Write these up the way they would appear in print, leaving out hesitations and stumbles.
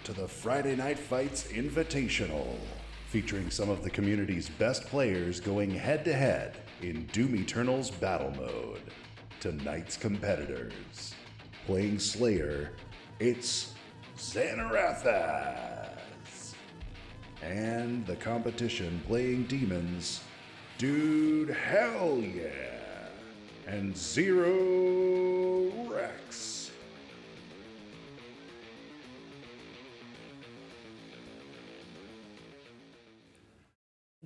to the Friday Night Fights Invitational, featuring some of the community's best players going head-to-head in Doom Eternal's battle mode. Tonight's competitors. Playing Slayer, it's Zanarathaz. And the competition playing demons, DudeHellYeah and ZeroRexx.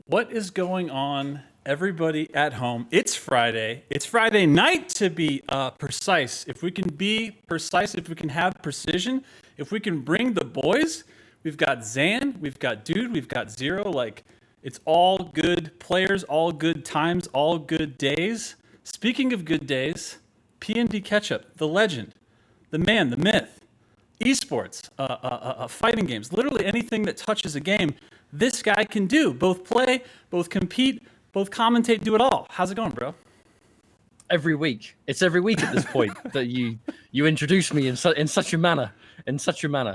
What is going on, everybody at home? It's Friday. It's Friday night, to be precise. If we can be precise, if we can have precision, if we can bring the boys, we've got Zan, we've got Dude, we've got Zero. Like, it's all good players, all good times, all good days. Speaking of good days, PNDK&M, the legend, the man, the myth, esports, fighting games, literally anything that touches a game, this guy can do. Both play, both compete, both commentate, do it all. How's it going, bro? Every week. It's every week at this point that you introduce me in such a manner.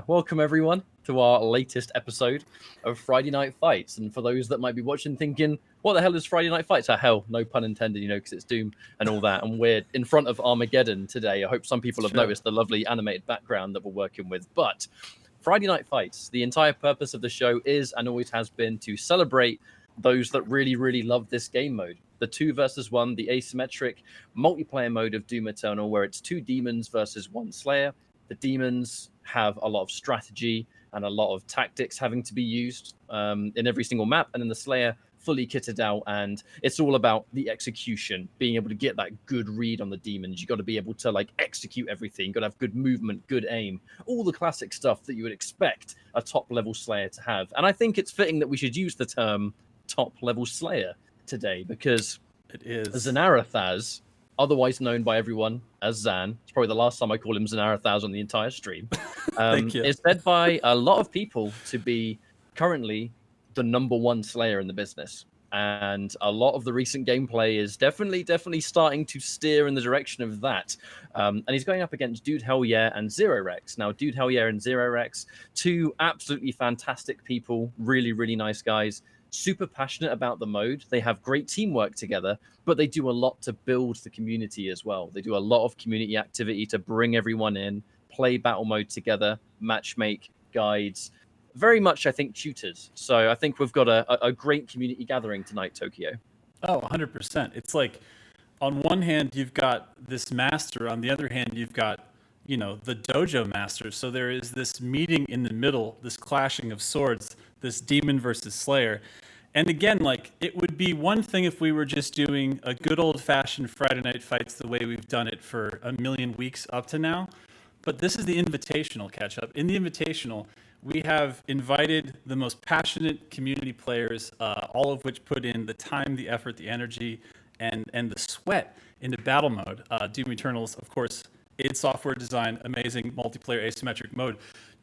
Welcome, everyone, to our latest episode of Friday Night Fights. And for those that might be watching thinking, what the hell is Friday Night Fights? Hell, no pun intended, because it's Doom and all that. And we're in front of Armageddon today. I hope some people have noticed the lovely animated background that we're working with. But Friday Night Fights, the entire purpose of the show is and always has been to celebrate those that really, really love this game mode. The 2 versus 1, the asymmetric multiplayer mode of Doom Eternal, where it's 2 demons versus 1 Slayer. The demons have a lot of strategy and a lot of tactics having to be used in every single map, and then the Slayer fully kitted out, and it's all about the execution, being able to get that good read on the demons. You got to be able to execute everything. You got to have good movement, good aim, all the classic stuff that you would expect a top level Slayer to have. And I think it's fitting that we should use the term top level Slayer today, because it is Zanarathaz, otherwise known by everyone as Zan, it's probably the last time I call him Zanarathaz on the entire stream, is said by a lot of people to be currently the #1 Slayer in the business. And a lot of the recent gameplay is definitely starting to steer in the direction of that. And he's going up against DudeHellYeah and ZeroRexx. Now, DudeHellYeah and ZeroRexx, 2 absolutely fantastic people, really, really nice guys, super passionate about the mode. They have great teamwork together, but they do a lot to build the community as well. They do a lot of community activity to bring everyone in, play battle mode together, matchmake, guides, very much, I think, tutors. So I think we've got a great community gathering tonight, Tokyo. Oh, 100%. It's like, on one hand, you've got this master. On the other hand, you've got, the dojo master. So there is this meeting in the middle, this clashing of swords, this demon versus Slayer. And again, it would be one thing if we were just doing a good old-fashioned Friday Night Fights the way we've done it for a million weeks up to now. But this is the invitational catch-up. In the invitational, we have invited the most passionate community players, all of which put in the time, the effort, the energy, and the sweat into battle mode. Doom Eternal's, of course, id Software design, amazing multiplayer asymmetric mode,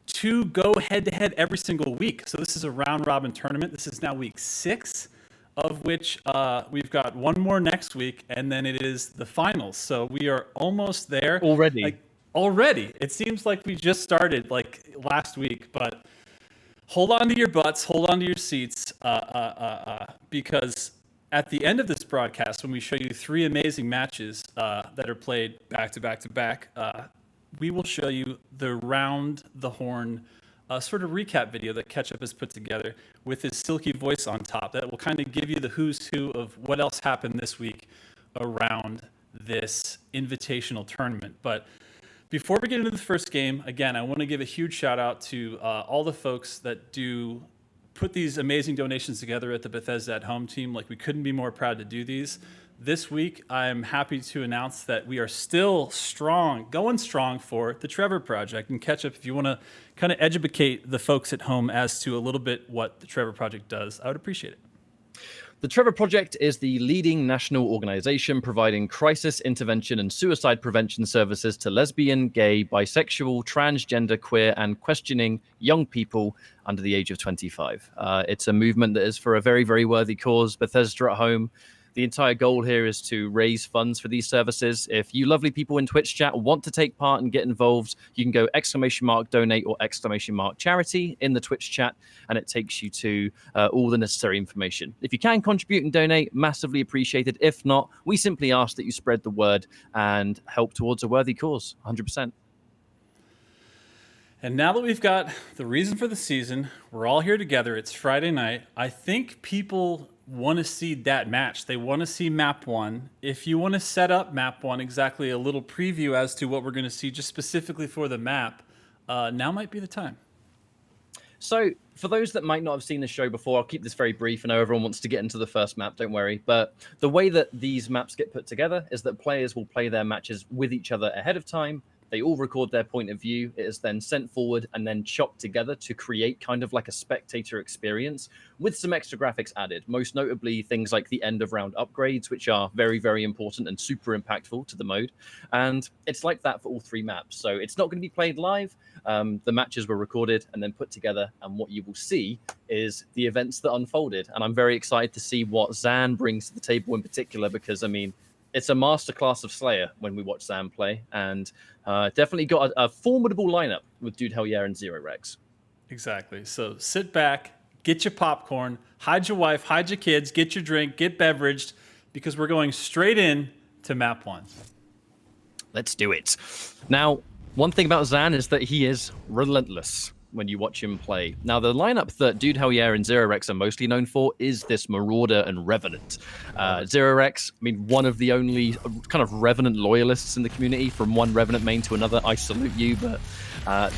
to go head-to-head every single week. So this is a round-robin tournament. This is now week 6, of which we've got one more next week, and then it is the finals. So we are almost there. Already. It seems like we just started last week, but hold on to your butts, hold on to your seats, because at the end of this broadcast, when we show you 3 amazing matches that are played back to back to back, we will show you the round the horn sort of recap video that Ketchup has put together with his silky voice on top. That will kind of give you the who's who of what else happened this week around this invitational tournament. But before we get into the first game, again, I want to give a huge shout out to all the folks that do put these amazing donations together at the Bethesda at Home team. We couldn't be more proud to do these. This week, I'm happy to announce that we are still going strong for the Trevor Project. And Ketchup, if you want to kind of educate the folks at home as to a little bit what the Trevor Project does, I would appreciate it. The Trevor Project is the leading national organization providing crisis intervention and suicide prevention services to lesbian, gay, bisexual, transgender, queer, and questioning young people under the age of 25. It's a movement that is for a very, very worthy cause. Bethesda at Home The entire goal here is to raise funds for these services. If you lovely people in Twitch chat want to take part and get involved, you can go !donate or !charity in the Twitch chat, and it takes you to all the necessary information. If you can contribute and donate, massively appreciated. If not, we simply ask that you spread the word and help towards a worthy cause, 100%. And now that we've got the reason for the season, we're all here together. It's Friday night. I think people want to see that match. They want to see map 1. If you want to set up map 1, exactly a little preview as to what we're going to see just specifically for the map, now might be the time. So for those that might not have seen the show before, I'll keep this very brief. I know everyone wants to get into the first map, don't worry. But the way that these maps get put together is that players will play their matches with each other ahead of time. They all record their point of view. It is then sent forward and then chopped together to create kind of like a spectator experience with some extra graphics added, most notably things like the end of round upgrades, which are very, very important and super impactful to the mode. And it's like that for all 3 maps. So it's not going to be played live. The matches were recorded and then put together. And what you will see is the events that unfolded. And I'm very excited to see what Zan brings to the table in particular, because, I mean, it's a masterclass of Slayer when we watch Zan play, and definitely got a formidable lineup with DudeHellYeah and ZeroRexx. Exactly. So sit back, get your popcorn, hide your wife, hide your kids, get your drink, get beveraged, because we're going straight in to map 1. Let's do it. Now, one thing about Zan is that he is relentless when you watch him play. Now, the lineup that DudeHellYeah and ZeroRexx are mostly known for is this Marauder and Revenant. ZeroRexx, I mean, one of the only kind of Revenant loyalists in the community, from one Revenant main to another. I salute you, but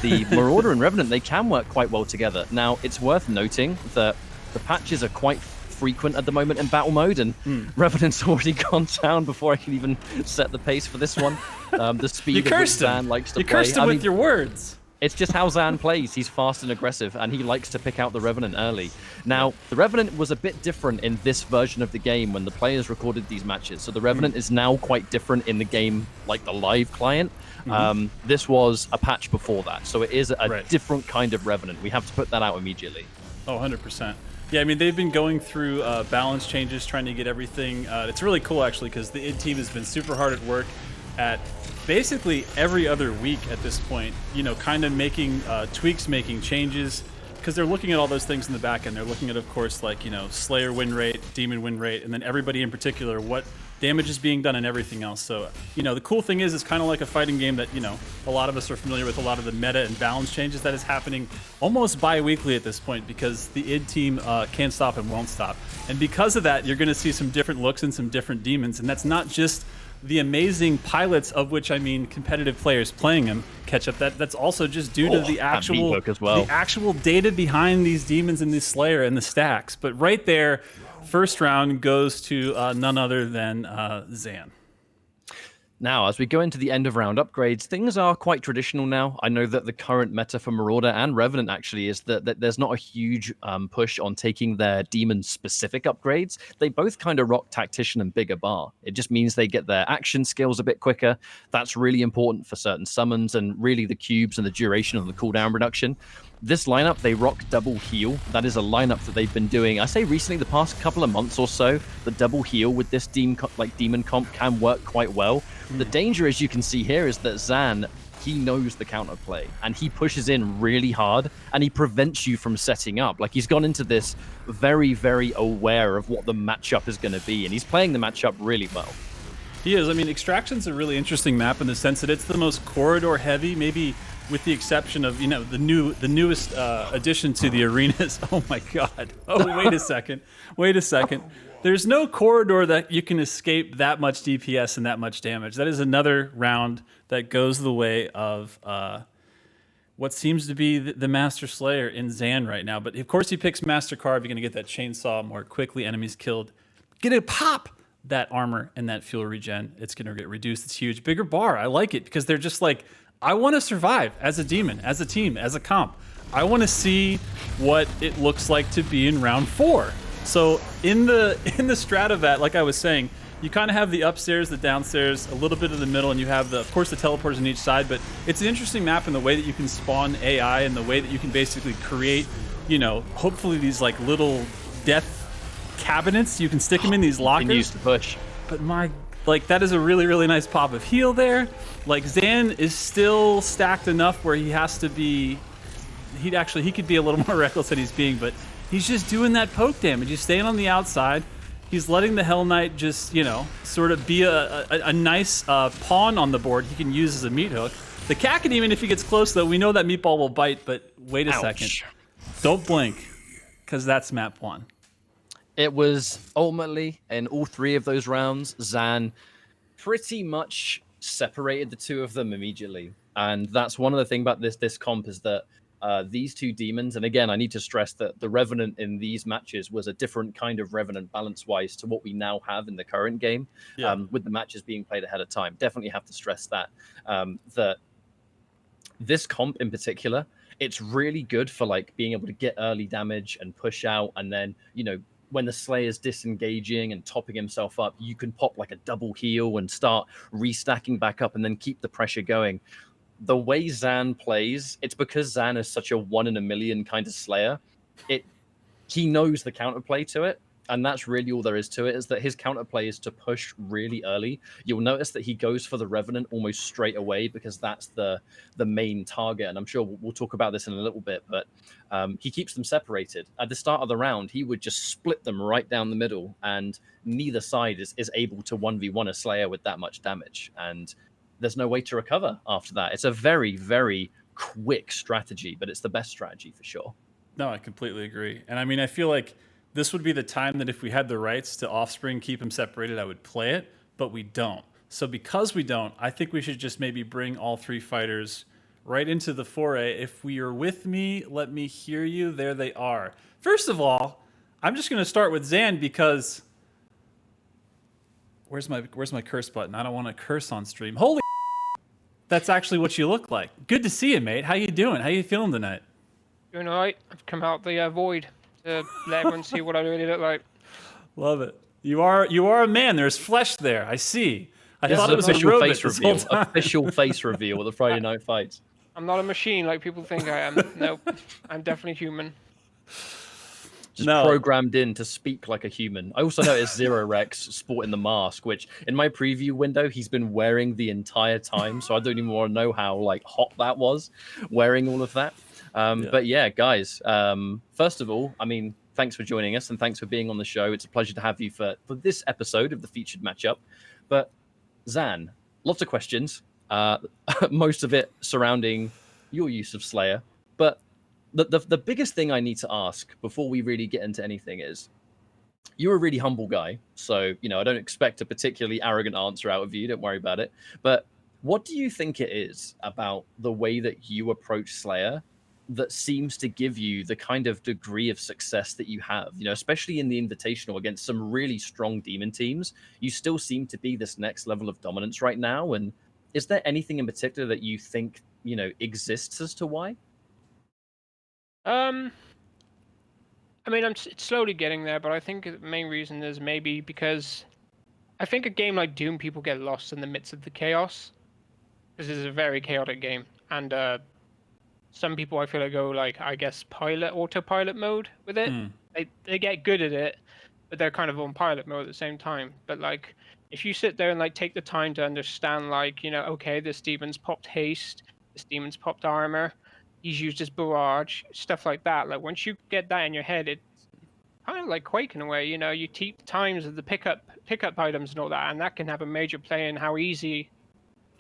the Marauder and Revenant, they can work quite well together. Now, it's worth noting that the patches are quite frequent at the moment in battle mode, and Revenant's already gone down before I can even set the pace for this one. The speed of which Zan likes to play. You cursed him with your words. It's just how Zan plays. He's fast and aggressive, and he likes to pick out the Revenant early. Now, the Revenant was a bit different in this version of the game when the players recorded these matches. So the Revenant is now quite different in the game, like the live client. This was a patch before that, so it is a different kind of Revenant. We have to put that out immediately. Oh, 100%. Yeah, I mean, they've been going through balance changes, trying to get everything. It's really cool, actually, because the id team has been super hard at work at basically every other week at this point, you know, kind of making tweaks, making changes, because they're looking at all those things in the back end. They're looking at, of course, like, you know, Slayer win rate, Demon win rate, and then everybody in particular, what damage is being done and everything else. So, you know, the cool thing is it's kind of like a fighting game that, you know, a lot of us are familiar with, a lot of the meta and balance changes that is happening almost bi-weekly at this point, because the id team can't stop and won't stop. And because of that, you're going to see some different looks and some different demons, and that's not just the amazing pilots, of which I mean competitive players playing them, catch up. That's also just due to the actual the actual data behind these demons and this Slayer and the stacks. But right there, first round goes to none other than Zan. Now, as we go into the end of round upgrades, things are quite traditional now. I know that the current meta for Marauder and Revenant actually is that there's not a huge push on taking their demon-specific upgrades. They both kind of rock Tactician and Bigger Bar. It just means they get their action skills a bit quicker. That's really important for certain summons and really the cubes and the duration of the cooldown reduction. This lineup, they rock double heal. That is a lineup that they've been doing, I say recently, the past couple of months or so. The double heal with this demon comp can work quite well. The danger, as you can see here, is that Zan, he knows the counterplay, and he pushes in really hard, and he prevents you from setting up. Like, he's gone into this very, very aware of what the matchup is going to be, and he's playing the matchup really well. He is. I mean, Extraction's a really interesting map in the sense that it's the most corridor heavy, maybe with the exception of, you know, the newest addition to the arenas. Oh my God. Oh, wait a second. Wait a second. There's no corridor that you can escape that much DPS and that much damage. That is another round that goes the way of what seems to be the Master Slayer in Zan right now. But of course he picks Master Carve. You're going to get that chainsaw more quickly. Enemies killed. Get a pop that armor and that fuel regen. It's going to get reduced. It's huge. Bigger bar. I like it because they're just like, I want to survive as a demon, as a team, as a comp. I want to see what it looks like to be in round 4. So in the Stratavat, like I was saying, you kind of have the upstairs, the downstairs, a little bit of the middle, and you have of course the teleporters on each side. But it's an interesting map in the way that you can spawn AI and the way that you can basically create, you know, hopefully these like little death cabinets. You can stick them in these lockers. Can use the push. But that is a really, really nice pop of heal there. Like, Zan is still stacked enough where he has to be... He could be a little more reckless than he's being, but he's just doing that poke damage. He's staying on the outside. He's letting the Hell Knight just, sort of be a nice pawn on the board he can use as a meat hook. The cat can, even if he gets close, though, we know that meatball will bite, but wait a second. Don't blink, because that's map 1. It was ultimately, in all 3 of those rounds, Zan pretty much separated the 2 of them immediately. And that's one of the things about this comp is that these 2 demons, and again, I need to stress that the Revenant in these matches was a different kind of Revenant balance-wise to what we now have in the current game, with the matches being played ahead of time. Definitely have to stress that, that this comp in particular, it's really good for like being able to get early damage and push out, and then, when the Slayer's disengaging and topping himself up, you can pop like a double heal and start restacking back up and then keep the pressure going. The way Zan plays, it's because Zan is such a 1 in a million kind of Slayer. He knows the counterplay to it, and that's really all there is to it, is that his counterplay is to push really early. You'll notice that he goes for the Revenant almost straight away because that's the main target, and I'm sure we'll talk about this in a little bit, but he keeps them separated. At the start of the round, he would just split them right down the middle, and neither side is able to 1v1 a Slayer with that much damage, and there's no way to recover after that. It's a very, very quick strategy, but it's the best strategy for sure. No, I completely agree. And I mean, I feel like this would be the time that if we had the rights to Offspring, keep them separated, I would play it, but we don't. So because we don't, I think we should just maybe bring all 3 fighters right into the foray. If we are with me, let me hear you. There they are. First of all, I'm just going to start with Zan because... Where's my curse button? I don't want to curse on stream. Holy that's actually what you look like. Good to see you, mate. How you doing? How you feeling tonight? Doing all right. I've come out the void to let everyone see what I really look like. Love it. You are a man. There's flesh there. I see. I thought it was a official robot face this whole reveal. time. Official face reveal of the Friday Night Fights. I'm not a machine like people think I am. Nope. I'm definitely human. Just programmed in to speak like a human. I also noticed ZeroRexx sporting the mask, which in my preview window he's been wearing the entire time. So I don't even want to know how hot that was, wearing all of that. But yeah, guys. First of all, I mean, thanks for joining us and thanks for being on the show. It's a pleasure to have you for this episode of the featured matchup. But Zan, lots of questions. Most of it surrounding your use of Slayer, but the biggest thing I need to ask before we really get into anything is, you're a really humble guy, so, I don't expect a particularly arrogant answer out of you, don't worry about it, but what do you think it is about the way that you approach Slayer that seems to give you the kind of degree of success that you have, especially in the Invitational against some really strong demon teams? You still seem to be this next level of dominance right now, and is there anything in particular that you think, exists as to why? I mean, it's slowly getting there, but I think the main reason is maybe because I think a game like Doom, people get lost in the midst of the chaos, because it's a very chaotic game, and some people I feel like go I guess autopilot mode with it. They get good at it, but they're kind of on pilot mode at the same time. But if you sit there and take the time to understand okay, this demon's popped haste, this demon's popped armor, he's used his barrage, stuff like that. Once you get that in your head, it's kind of like Quake in a way. You keep the times of the pickup items and all that, and that can have a major play in how easy,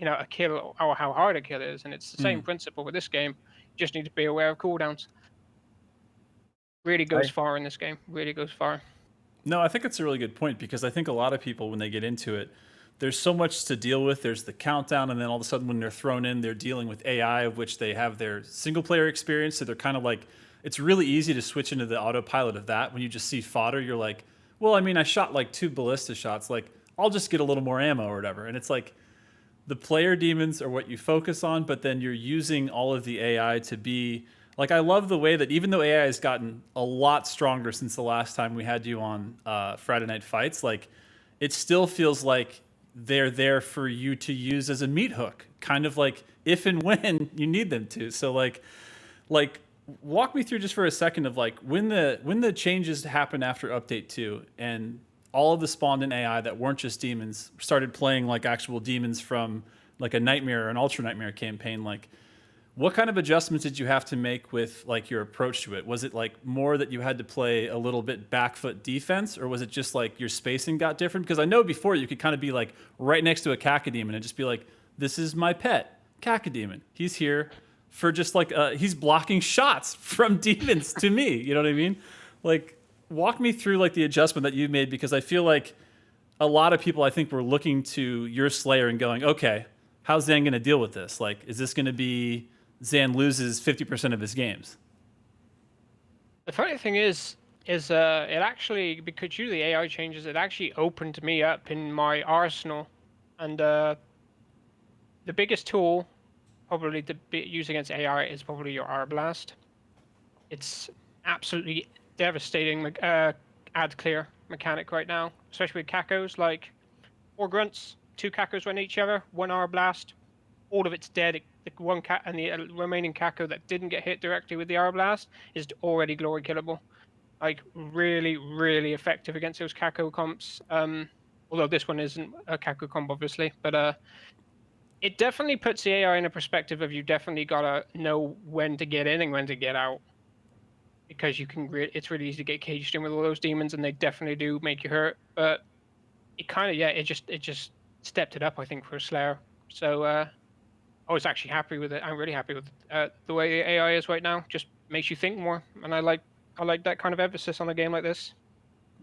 a kill or how hard a kill is. And it's the same principle with this game. You just need to be aware of cooldowns. Really goes far in this game. Really goes far. No, I think it's a really good point, because I think a lot of people, when they get into it, there's so much to deal with. There's the countdown, and then all of a sudden when they're thrown in, they're dealing with AI, of which they have their single-player experience, so they're kind of it's really easy to switch into the autopilot of that. When you just see fodder, you're like, well, I mean, I shot 2 ballista shots, I'll just get a little more ammo or whatever. And it's the player demons are what you focus on, but then you're using all of the AI to be... I love the way that even though AI has gotten a lot stronger since the last time we had you on Friday Night Fights, it still feels like they're there for you to use as a meat hook, kind of if and when you need them to. So walk me through just for a second of like when the changes happened after update 2 and all of the spawned in AI that weren't just demons started playing like actual demons from like a nightmare or an ultra nightmare campaign. Like, what kind of adjustments did you have to make with like your approach to it? Was it like more that you had to play a little bit back foot defense, or was it just like your spacing got different? Because I know before you could kind of be like right next to a cacodemon and just be like, this is my pet cacodemon. He's here for just like he's blocking shots from demons to me. You know what I mean? Like, walk me through like the adjustment that you made, because I feel like a lot of people I think were looking to your Slayer and going, okay, how's Zan going to deal with this? Like, is this going to be Zan loses 50% of his games? The funny thing is it actually, because due to the AI changes, it actually opened me up in my arsenal. And the biggest tool probably to use against AI is probably your R Blast. It's absolutely devastating ad clear mechanic right now, especially with cacos. Like 4 grunts, 2 cacos run each other, 1 R Blast, all of it's dead. The one cat and the remaining caco that didn't get hit directly with the R Blast is already glory killable. Like really, really effective against those caco comps. Although this one isn't a caco comp, obviously, but it definitely puts the AI in a perspective of you definitely gotta know when to get in and when to get out, because you can. It's really easy to get caged in with all those demons, and they definitely do make you hurt. But it kind of it just stepped it up, I think, for a Slayer. So I was actually happy with it. I'm really happy with the way AI is right now. Just makes you think more, and I like that kind of emphasis on a game like this.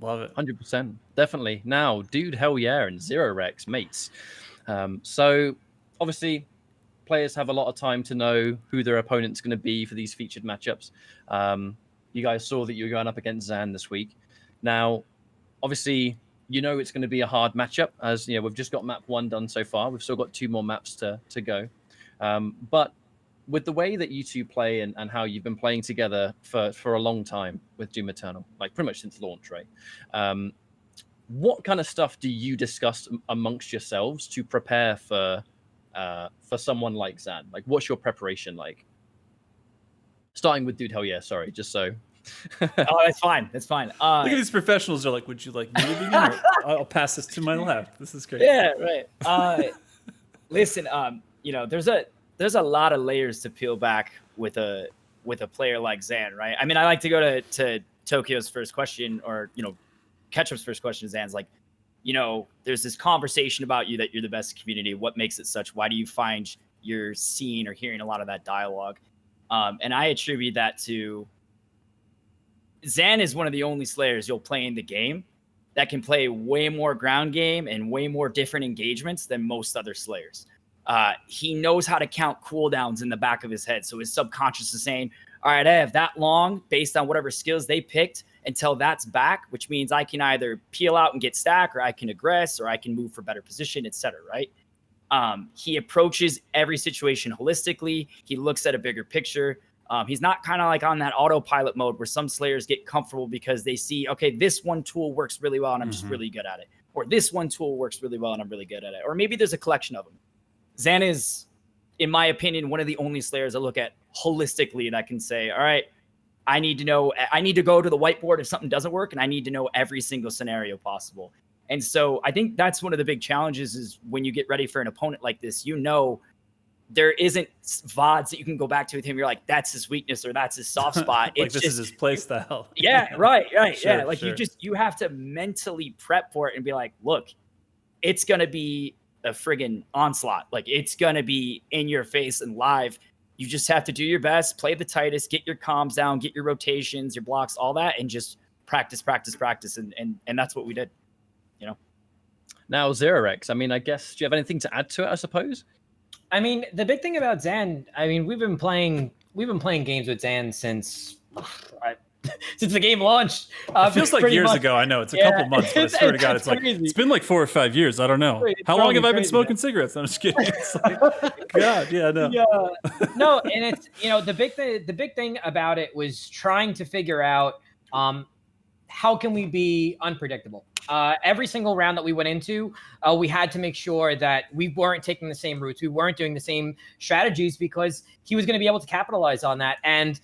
Love it. 100%, definitely. Now, DudeHellYeah and ZeroRexx, mates. So obviously, players have a lot of time to know who their opponent's going to be for these featured matchups. You guys saw that you were going up against Zan this week. Now, obviously, you know it's going to be a hard matchup, as you know we've just got map 1 done so far. We've still got 2 more maps to go. But with the way that you two play and how you've been playing together for a long time with Doom Eternal, like pretty much since launch, right? What kind of stuff do you discuss amongst yourselves to prepare for someone like Zan? Like, what's your preparation like? Starting with DudeHellYeah, sorry, just so. Oh, that's fine. That's fine. Look at these professionals. They're like, would you like me to begin? Or I'll pass this to my left. This is great. Yeah, right. Listen, you know, there's a lot of layers to peel back with a player like Zan, right? I mean, I like to go to Tokyo's first question, or you know, Ketchup's first question. Zan's like, you know, there's this conversation about you that you're the best community. What makes it such? Why do you find you're seeing or hearing a lot of that dialogue? And I attribute that to Zan is one of the only Slayers you'll play in the game that can play way more ground game and way more different engagements than most other Slayers. He knows how to count cooldowns in the back of his head. So his subconscious is saying, all right, I have that long based on whatever skills they picked until that's back, which means I can either peel out and get stack, or I can aggress, or I can move for better position, etc. Right? He approaches every situation holistically. He looks at a bigger picture. He's not kind of like on that autopilot mode where some Slayers get comfortable because they see, okay, this one tool works really well and I'm just really good at it. Or this one tool works really well and I'm really good at it. Or maybe there's a collection of them. Zan is, in my opinion, one of the only Slayers I look at holistically and I can say, all right, I need to go to the whiteboard if something doesn't work, and I need to know every single scenario possible. And so I think that's one of the big challenges is when you get ready for an opponent like this, you know, there isn't VODs that you can go back to with him. You're like, that's his weakness or that's his soft spot. Like, this is his play style. Yeah, right. Sure, yeah. Like sure. you have to mentally prep for it and be like, look, it's going to be a friggin' onslaught. Like, it's going to be in your face and live. You just have to do your best, play the tightest, get your comms down, get your rotations, your blocks, all that, and just practice. And that's what we did, you know? Now, ZeroRexx, I mean, I guess, do you have anything to add to it, I suppose? I mean, the big thing about Zan, I mean, we've been playing games with Zan since the game launched. It feels like years ago. I know it's a couple months, but I swear to God, it's been like 4 or 5 years. I don't know. How long have I been smoking cigarettes? I'm just kidding. It's like, God, yeah, no. Yeah. No, and it's, you know, the big thing about it was trying to figure out how can we be unpredictable. Every single round that we went into, we had to make sure that we weren't taking the same routes. We weren't doing the same strategies because he was going to be able to capitalize on that. And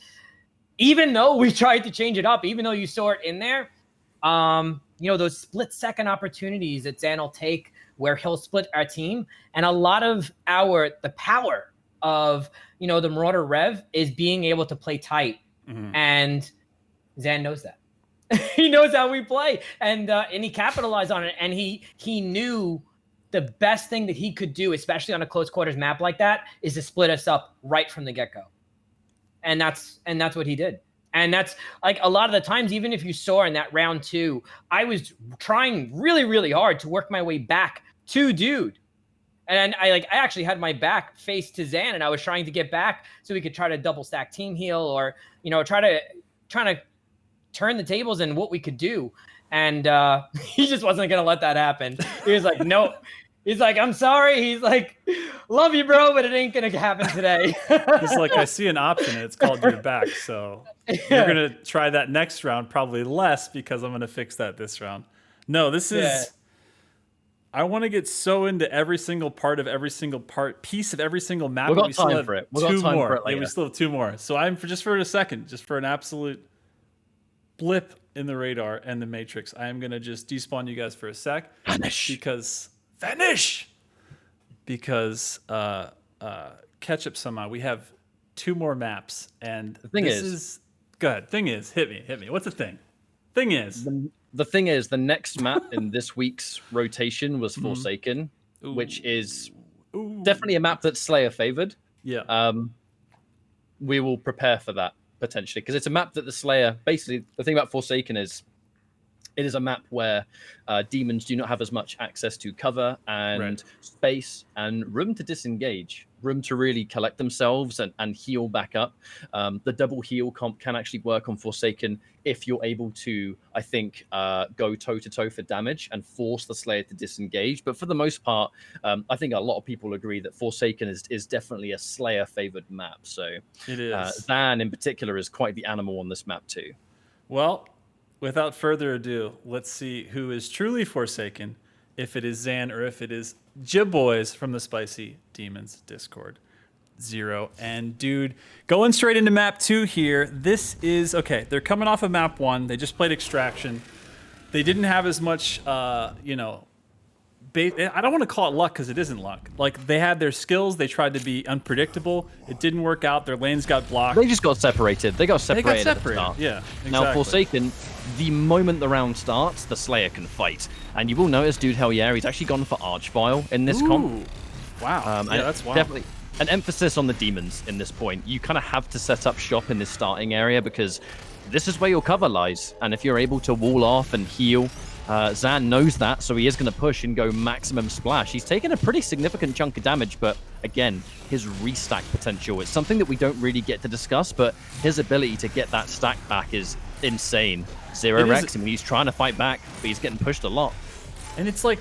even though we tried to change it up, even though you saw it in there, those split-second opportunities that Zan will take where he'll split our team, and a lot of the power of, the Marauder Rev is being able to play tight. And Zan knows that. He knows how we play, and he capitalized on it, and he knew the best thing that he could do, especially on a close quarters map like that, is to split us up right from the get-go. And that's what he did. And that's like a lot of the times, even if you saw in that round 2, I was trying really, really hard to work my way back to Dude. And I actually had my back face to Zan, and I was trying to get back so we could try to double stack team heal, or, trying to turn the tables and what we could do. And he just wasn't going to let that happen. He was like, no. He's like, I'm sorry. He's like, love you, bro, but it ain't going to happen today. He's like, I see an option, and it's called your back. So you're going to try that next round, probably less, because I'm going to fix that this round. No, this is... Yeah. I want to get so into every single part of every single piece of every single map. We've got time for it. We've got time for it later. Yeah, we still have 2 more. So just for an absolute blip in the radar and the matrix, I am going to just despawn you guys for a sec. Vanish! Because catch up somehow. We have 2 more maps, and the thing is, go ahead. Thing is, hit me. What's the thing? Thing is, the thing is, the next map in this week's rotation was Forsaken, which is definitely a map that Slayer favored. Yeah. We will prepare for that potentially, because it's a map that the Slayer, basically the thing about Forsaken is it is a map where demons do not have as much access to cover and space and room to disengage, room to really collect themselves and heal back up. The double heal comp can actually work on Forsaken if you're able to, I think, go toe-to-toe for damage and force the Slayer to disengage. But for the most part, I think a lot of people agree that Forsaken is definitely a Slayer-favored map. So it is. Zan, in particular, is quite the animal on this map too. Well, without further ado, let's see who is truly Forsaken, if it is Zan or if it is Jibboys from the Spicy Demons Discord. Zero and Dude. Going straight into map 2 here. This is, okay, they're coming off of map 1. They just played Extraction. They didn't have as much, I don't want to call it luck because it isn't luck. Like, they had their skills. They tried to be unpredictable. It didn't work out. Their lanes got blocked. They just got separated. They got separated. At the start. Yeah, exactly. Now, Forsaken, the moment the round starts, the Slayer can fight. And you will notice DudeHellYeah, he's actually gone for Archvile in this comp. Wow. Yeah, that's wild. Definitely an emphasis on the demons in this point. You kind of have to set up shop in this starting area because this is where your cover lies. And if you're able to wall off and heal, Zan knows that, so he is going to push and go maximum splash. He's taken a pretty significant chunk of damage, but again, his restack potential is something that we don't really get to discuss, but his ability to get that stack back is insane. ZeroRexx, I mean, he's trying to fight back, but he's getting pushed a lot. And it's like,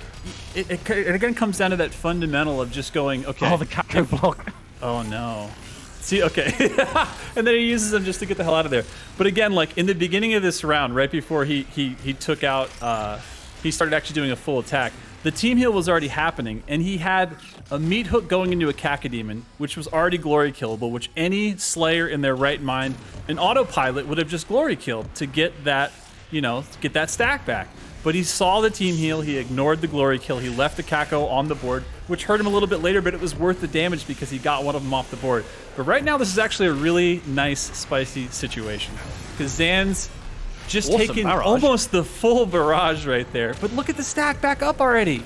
it again comes down to that fundamental of just going, okay. Oh, the Caco block. Oh, no. See, okay. And then he uses them just to get the hell out of there. But again, like in the beginning of this round, right before he took out, he started actually doing a full attack, the team heal was already happening, and he had a meat hook going into a Cacodemon, which was already glory killable, which any Slayer in their right mind, an autopilot would have just glory killed to get that, get that stack back. But he saw the team heal, he ignored the glory kill, he left the Caco on the board, which hurt him a little bit later, but it was worth the damage because he got one of them off the board. But right now, this is actually a really nice, spicy situation. Because Zan's just taking almost the full barrage right there. But look at the stack back up already.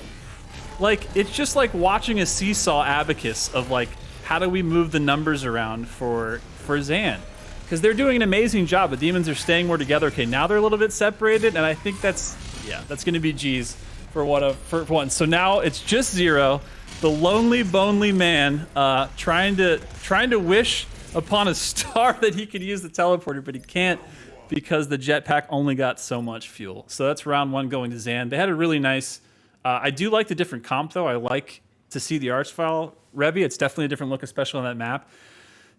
Like, it's just like watching a seesaw abacus of like, how do we move the numbers around for Zan? Because they're doing an amazing job. The demons are staying more together. Okay, now they're a little bit separated, and I think that's going to be G's for one. So now it's just Zero, the lonely, bonely man, trying to wish upon a star that he could use the teleporter, but he can't because the jetpack only got so much fuel. So that's round 1 going to Zan. They had a really nice. I do like the different comp though. I like to see the Archvile Rebbe. It's definitely a different look, especially on that map.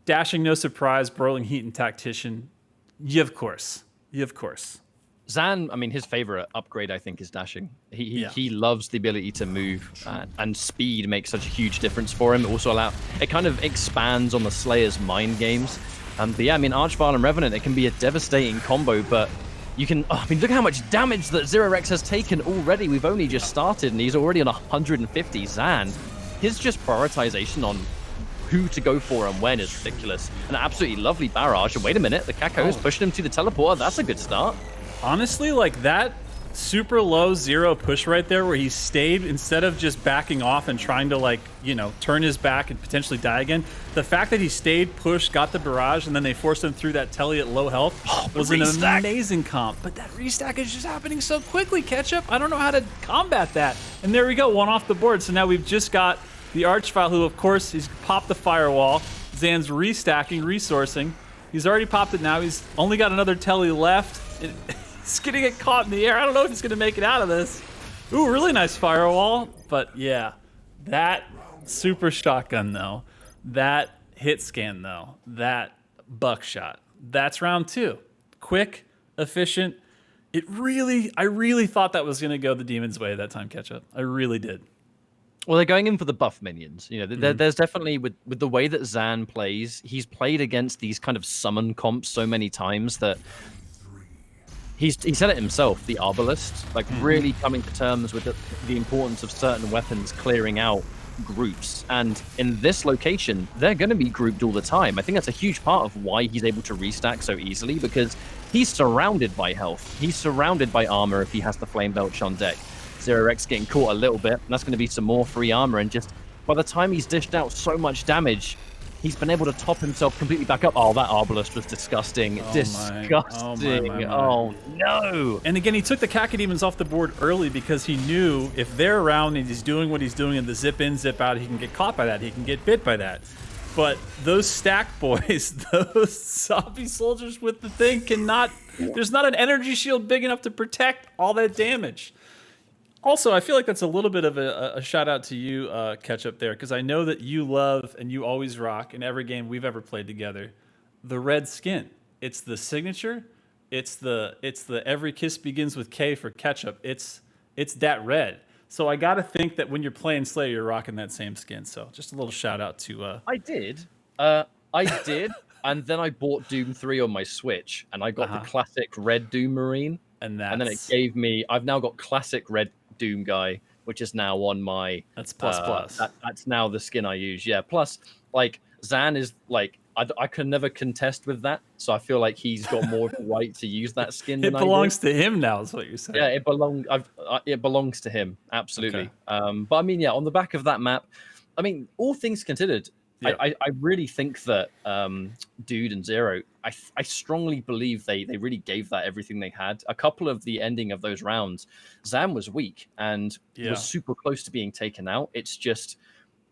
Dashing, no surprise, broiling heat, and tactician. Yeah, of course. Zan, I mean, his favorite upgrade, I think, is dashing. He loves the ability to move, and speed makes such a huge difference for him. It also it kind of expands on the Slayer's mind games. But yeah, I mean, Archvile and Revenant, it can be a devastating combo, but you can, I mean, look how much damage that ZeroRexx has taken already. We've only just started, and he's already on 150. Zan, his just prioritization on who to go for and when is ridiculous. An absolutely lovely barrage. And wait a minute, the Kako is pushing him to the teleporter. That's a good start. Honestly, like that super low zero push right there where he stayed instead of just backing off and trying to, like, you know, turn his back and potentially die again. The fact that he stayed, pushed, got the barrage, and then they forced him through that telly at low health was an amazing comp. But that restack is just happening so quickly, Ketchup. I don't know how to combat that. And there we go, one off the board. So now we've just got the Archvile, who, of course, he's popped the firewall. Zan's restacking, resourcing. He's already popped it now. He's only got another telly left. He's gonna get caught in the air. I don't know if he's gonna make it out of this. Ooh, really nice firewall. But yeah, that super shotgun though, that hit scan though, that buckshot, that's round 2. Quick, efficient. I really thought that was gonna go the demon's way that time, Ketchup. I really did. Well, they're going in for the buff minions. You know, there's definitely, with the way that Zan plays, he's played against these kind of summon comps so many times that he said it himself, the Arbalist, like really coming to terms with the importance of certain weapons clearing out groups. And in this location, they're going to be grouped all the time. I think that's a huge part of why he's able to restack so easily, because he's surrounded by health. He's surrounded by armor if he has the Flame Belch on deck. ZeroRexx getting caught a little bit, and that's going to be some more free armor. And just by the time he's dished out so much damage, he's been able to top himself completely back up. Oh, that Arbalist was disgusting. Disgusting. Oh, no. And again, he took the Cacodemons off the board early because he knew if they're around and he's doing what he's doing in the zip in, zip out, he can get caught by that. He can get bit by that. But those stack boys, those zombie soldiers with the thing cannot... There's not an energy shield big enough to protect all that damage. Also, I feel like that's a little bit of a shout out to you, Ketchup, there, because I know that you love and you always rock in every game we've ever played together the red skin. It's the signature. It's the every kiss begins with K for Ketchup. It's that red. So I gotta think that when you're playing Slayer, you're rocking that same skin. So just a little shout out to. I did, and then I bought Doom 3 on my Switch, and I got the classic red Doom Marine, and then it gave me. I've now got classic red Doom guy, which is now on my that's plus. That's now the skin I use. Yeah, plus like Zan is like I can never contest with that, so I feel like he's got more of a right to use that skin. It belongs to him now, is what you're saying. Yeah, it belongs to him, absolutely. Okay. But I mean, yeah, on the back of that map, I mean, all things considered, yeah. I really think that Dude and Zero, I strongly believe they really gave that everything they had. A couple of the ending of those rounds, Zan was weak and was super close to being taken out. It's just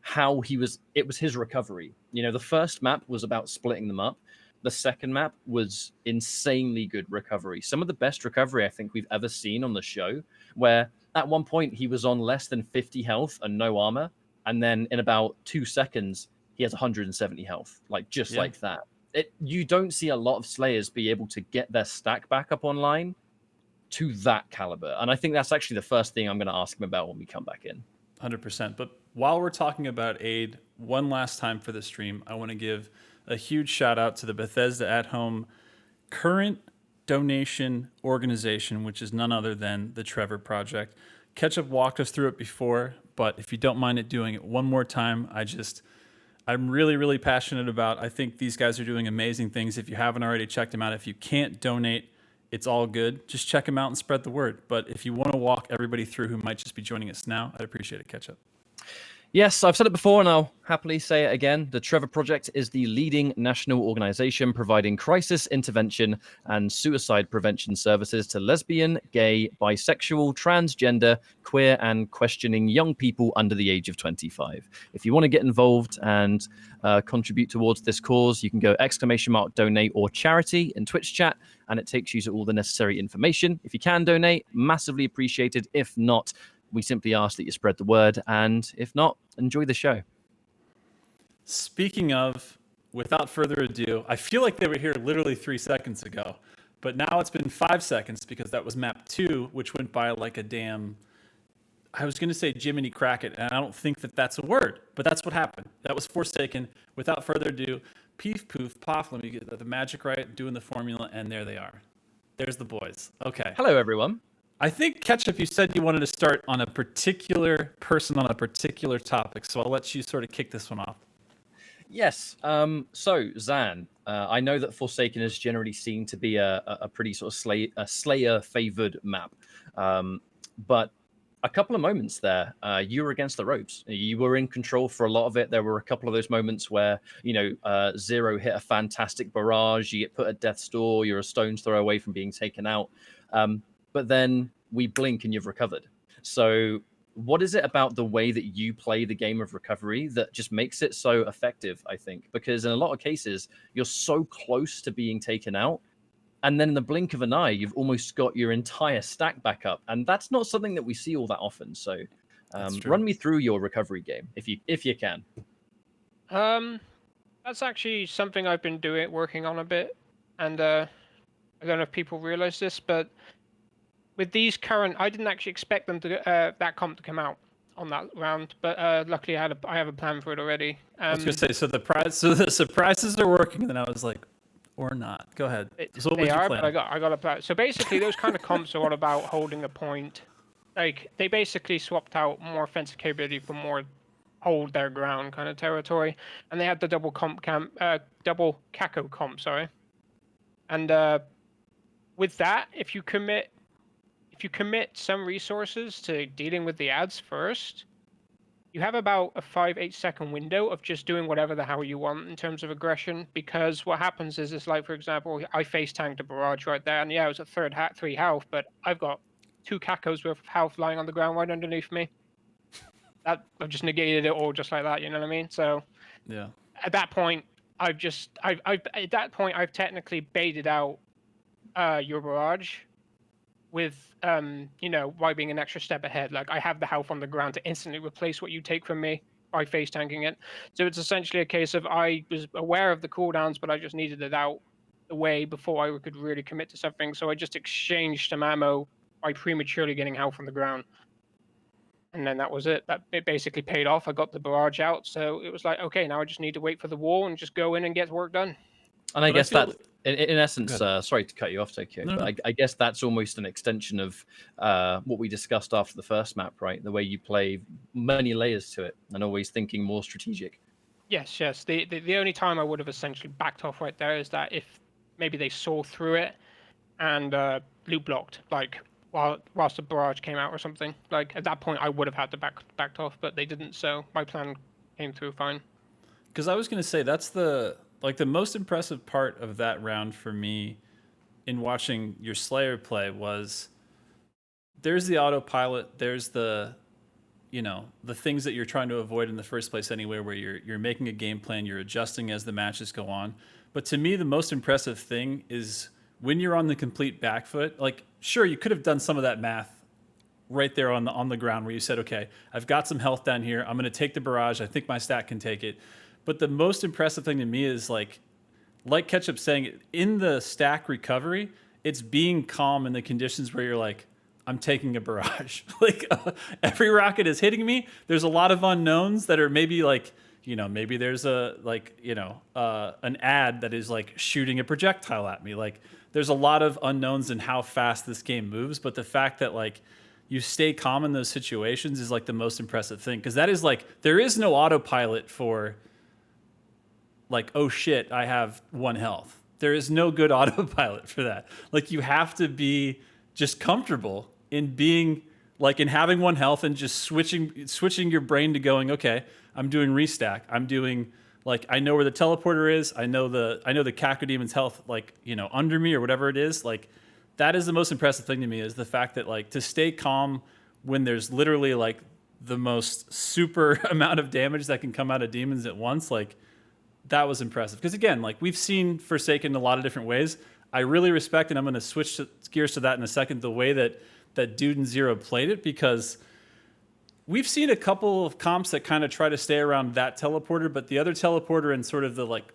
how it was his recovery. You know, the first map was about splitting them up. The second map was insanely good recovery. Some of the best recovery I think we've ever seen on the show, where at one point he was on less than 50 health and no armor. And then in about 2 seconds, he has 170 health, like that. You don't see a lot of Slayers be able to get their stack back up online to that caliber. And I think that's actually the first thing I'm going to ask him about when we come back in. 100%. But while we're talking about aid, one last time for the stream, I want to give a huge shout out to the Bethesda at Home current donation organization, which is none other than the Trevor Project. Ketchup walked us through it before, but if you don't mind it doing it one more time, I'm really, really passionate about. I think these guys are doing amazing things. If you haven't already checked them out, if you can't donate, it's all good. Just check them out and spread the word. But if you want to walk everybody through who might just be joining us now, I'd appreciate it, Ketchup. Yes, I've said it before and I'll happily say it again. The Trevor Project is the leading national organization providing crisis intervention and suicide prevention services to lesbian, gay, bisexual, transgender, queer, and questioning young people under the age of 25. If you want to get involved and contribute towards this cause, you can go !donate or charity in Twitch chat, and it takes you to all the necessary information. If you can donate, massively appreciated. If not, we simply ask that you spread the word, and if not, enjoy the show. Speaking of, without further ado, I feel like they were here literally 3 seconds ago, but now it's been 5 seconds because that was map 2, which went by like a damn... I was going to say Jiminy Crackit, and I don't think that that's a word, but that's what happened. That was Forsaken. Without further ado, peef, poof, poff. Let me get the magic right, doing the formula, and there they are. There's the boys. Okay. Hello, everyone. I think, Ketchup, you said you wanted to start on a particular person on a particular topic, so I'll let you sort of kick this one off. Yes. So, Zan, I know that Forsaken is generally seen to be a pretty sort of Slayer-favored map. But a couple of moments there, you were against the ropes. You were in control for a lot of it. There were a couple of those moments where, Zero hit a fantastic barrage, you get put at death's door, you're a stone's throw away from being taken out. But then we blink and you've recovered. So what is it about the way that you play the game of recovery that just makes it so effective, I think? Because in a lot of cases, you're so close to being taken out, and then in the blink of an eye, you've almost got your entire stack back up. And that's not something that we see all that often. So run me through your recovery game, if you can. That's actually something I've been working on a bit. And I don't know if people realize this, but with these current, I didn't actually expect them to that comp to come out on that round. But luckily, I have a plan for it already. I was going to say, so the surprises are working, and then I was like, or not. Go ahead. So what was your plan? But I got a plan. So basically, those kind of comps are all about holding a point. Like, they basically swapped out more offensive capability for more hold their ground kind of territory, and they had the double Kako comp, sorry. And with that, if you commit some resources to dealing with the ads first, you have about a 5-8 second window of just doing whatever the hell you want in terms of aggression, because what happens is, it's like, for example, I face tanked a barrage right there, and yeah, it was a 3 health, but I've got 2 Kakos worth of health lying on the ground right underneath me. I've just negated it all just like that, you know what I mean? So yeah, at that point, I've technically baited out your barrage with by being an extra step ahead. Like, I have the health on the ground to instantly replace what you take from me by face tanking it. So it's essentially a case of, I was aware of the cooldowns, but I just needed it out the way before I could really commit to something. So I just exchanged some ammo by prematurely getting health on the ground. And then that was it. It basically paid off. I got the barrage out. So it was like, okay, now I just need to wait for the wall and just go in and get work done. And I guess that, in essence, sorry to cut you off, Tokyo, No, but I guess that's almost an extension of what we discussed after the first map, right? The way you play many layers to it and always thinking more strategic. Yes. The only time I would have essentially backed off right there is that if maybe they saw through it and loot blocked, like whilst the barrage came out or something. Like, at that point, I would have had to backed off, but they didn't, so my plan came through fine. Because I was going to say, that's the most impressive part of that round for me in watching your Slayer play was, there's the autopilot, there's the things that you're trying to avoid in the first place anyway, where you're making a game plan, you're adjusting as the matches go on. But to me, the most impressive thing is when you're on the complete back foot. Like, sure, you could have done some of that math right there on the ground where you said, okay, I've got some health down here, I'm going to take the barrage, I think my stat can take it. But the most impressive thing to me is, like Ketchup saying, in the stack recovery, it's being calm in the conditions where you're like, I'm taking a barrage. Like, every rocket is hitting me. There's a lot of unknowns that are maybe like, maybe there's an ad that is like shooting a projectile at me. Like, there's a lot of unknowns in how fast this game moves. But the fact that, like, you stay calm in those situations is like the most impressive thing. Because that is like, there is no autopilot for, like, oh shit, I have 1 health. There is no good autopilot for that. Like, you have to be just comfortable in being, like, in having 1 health and just switching your brain to going, okay, I'm doing restack. I'm doing, like, I know where the teleporter is. I know the Cacodemon's health, like, under me or whatever it is. Like, that is the most impressive thing to me, is the fact that, like, to stay calm when there's literally, like, the most super amount of damage that can come out of demons at once. Like, that was impressive. Because again, like, we've seen Forsaken in a lot of different ways. I really respect, and I'm going to switch gears to that in a second, the way that Dude and Zero played it, because we've seen a couple of comps that kind of try to stay around that teleporter, but the other teleporter in sort of the, like,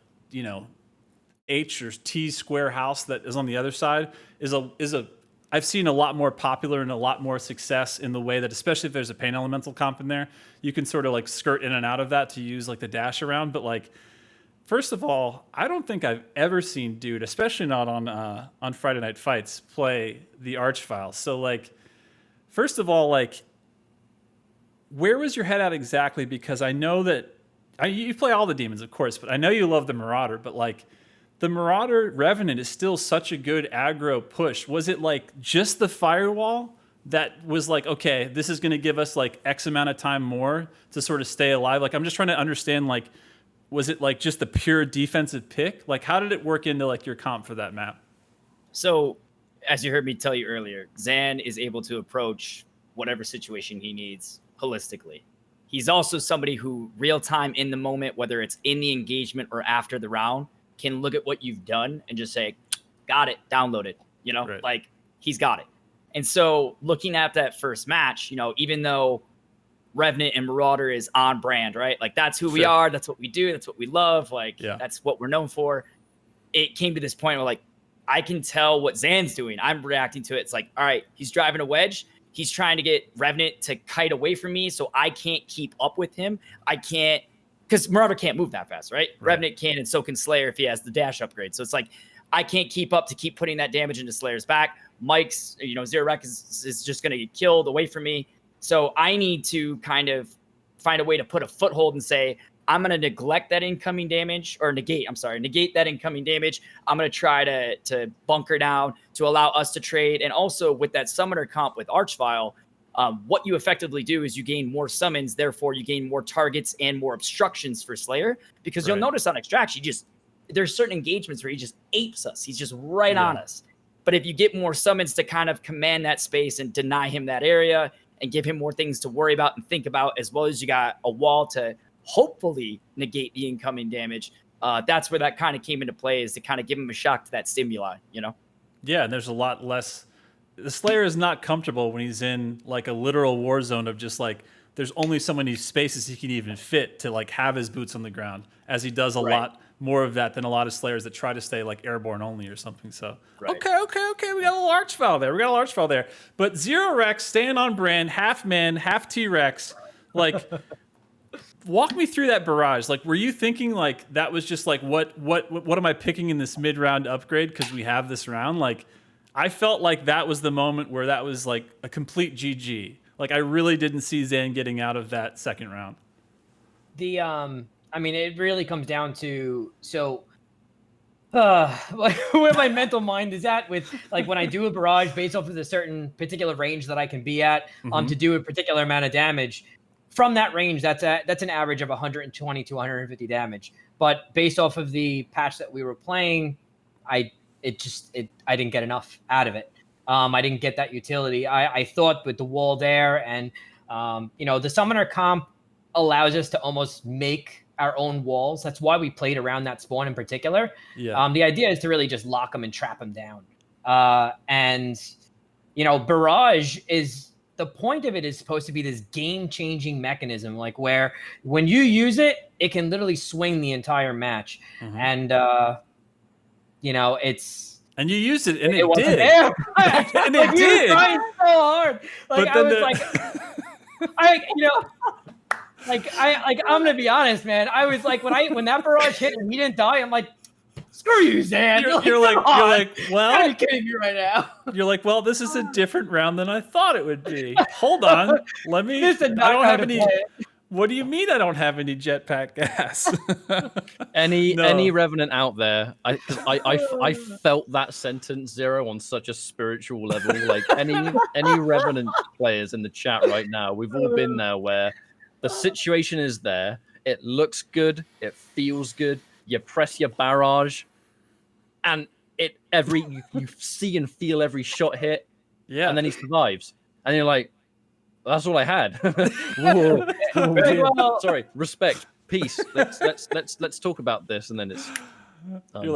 H or T square house that is on the other side is a I've seen a lot more popular and a lot more success in the way that, especially if there's a pain elemental comp in there, you can sort of, like, skirt in and out of that to use, like, the dash around. But, like, First of all, I don't think I've ever seen Dude, especially not on Friday Night Fights, play the Archvile. So like, first of all, like, where was your head at exactly? Because I know that you play all the demons, of course, but I know you love the Marauder. But like, the Marauder Revenant is still such a good aggro push. Was it like just the firewall that was like, okay, this is going to give us like X amount of time more to sort of stay alive? Like, I'm just trying to understand, like, was it like just the pure defensive pick? Like, how did it work into like your comp for that map? So, as you heard me tell you earlier, Zan is able to approach whatever situation he needs holistically. He's also somebody who real time in the moment, whether it's in the engagement or after the round, can look at what you've done and just say, got it, download it, you know, Right. like he's got it. And so looking at that first match, you know, even though Revenant and Marauder is on brand, right? Like that's who we Sure. are. That's what we do. That's what we love. Like Yeah. that's what we're known for. It came to this point where like, I can tell what Zan's doing. I'm reacting to it. It's like, all right, he's driving a wedge. He's trying to get Revenant to kite away from me, so I can't keep up with him. I can't, because Marauder can't move that fast, right? Revenant can, and so can Slayer if he has the dash upgrade. So it's like, I can't keep up to keep putting that damage into Slayer's back. Mike's, you know, ZeroRexx is just going to get killed away from me. So I need to kind of find a way to put a foothold and say, I'm going to neglect that incoming damage, or negate that incoming damage. I'm going to try to bunker down to allow us to trade. And also with that summoner comp with Archvile, what you effectively do is you gain more summons, therefore you gain more targets and more obstructions for Slayer. Because you'll notice on Extraction, there's certain engagements where he just apes us. He's just right on us. But if you get more summons to kind of command that space and deny him that area and give him more things to worry about and think about, as well as you got a wall to hopefully negate the incoming damage, that's where that kind of came into play, is to kind of give him a shock to that stimuli, you know? Yeah, and there's a lot less. The Slayer is not comfortable when he's in like a literal war zone of just like, there's only so many spaces he can even fit to like have his boots on the ground, as he does a lot more of that than a lot of Slayers that try to stay like airborne only or something. So okay, we got a little Archvile there. But ZeroRexx staying on brand, half man, half T-Rex, like. Walk me through that barrage. Like, were you thinking like that was just like what am I picking in this mid-round upgrade because we have this round? Like, I felt like that was the moment where that was like a complete GG. Like, I really didn't see Zan getting out of that second round. I mean, it really comes down to where my mental mind is at with like when I do a barrage based off of the certain particular range that I can be at to do a particular amount of damage. From that range, that's an average of 120 to 150 damage. But based off of the patch that we were playing, I didn't get enough out of it. I didn't get that utility. I thought with the wall there and the summoner comp allows us to almost make our own walls. That's why we played around that spawn in particular. Yeah. The idea is to really just lock them and trap them down. Barrage is. The point of it is supposed to be this game-changing mechanism, like where when you use it, it can literally swing the entire match. And it's and you used it, and it wasn't did. There. And it did. Were trying so hard. Like but I was I'm gonna be honest, man. I was like when that barrage hit and he didn't die, I'm like, screw you, Zan. You're like, well, are you kidding me right now? You're like, well, this is a different round than I thought it would be. Hold on, let me. I don't have any. What do you mean I don't have any jetpack gas? Any Revenant out there? I felt that sentence, Zero, on such a spiritual level. Like any Revenant players in the chat right now, we've all been there where the situation is there. It looks good. It feels good. You press your barrage, and you see and feel every shot hit. Yeah, and then he survives, and you're like, "That's all I had." Whoa. Well, sorry, respect, peace. Let's talk about this, and then it's.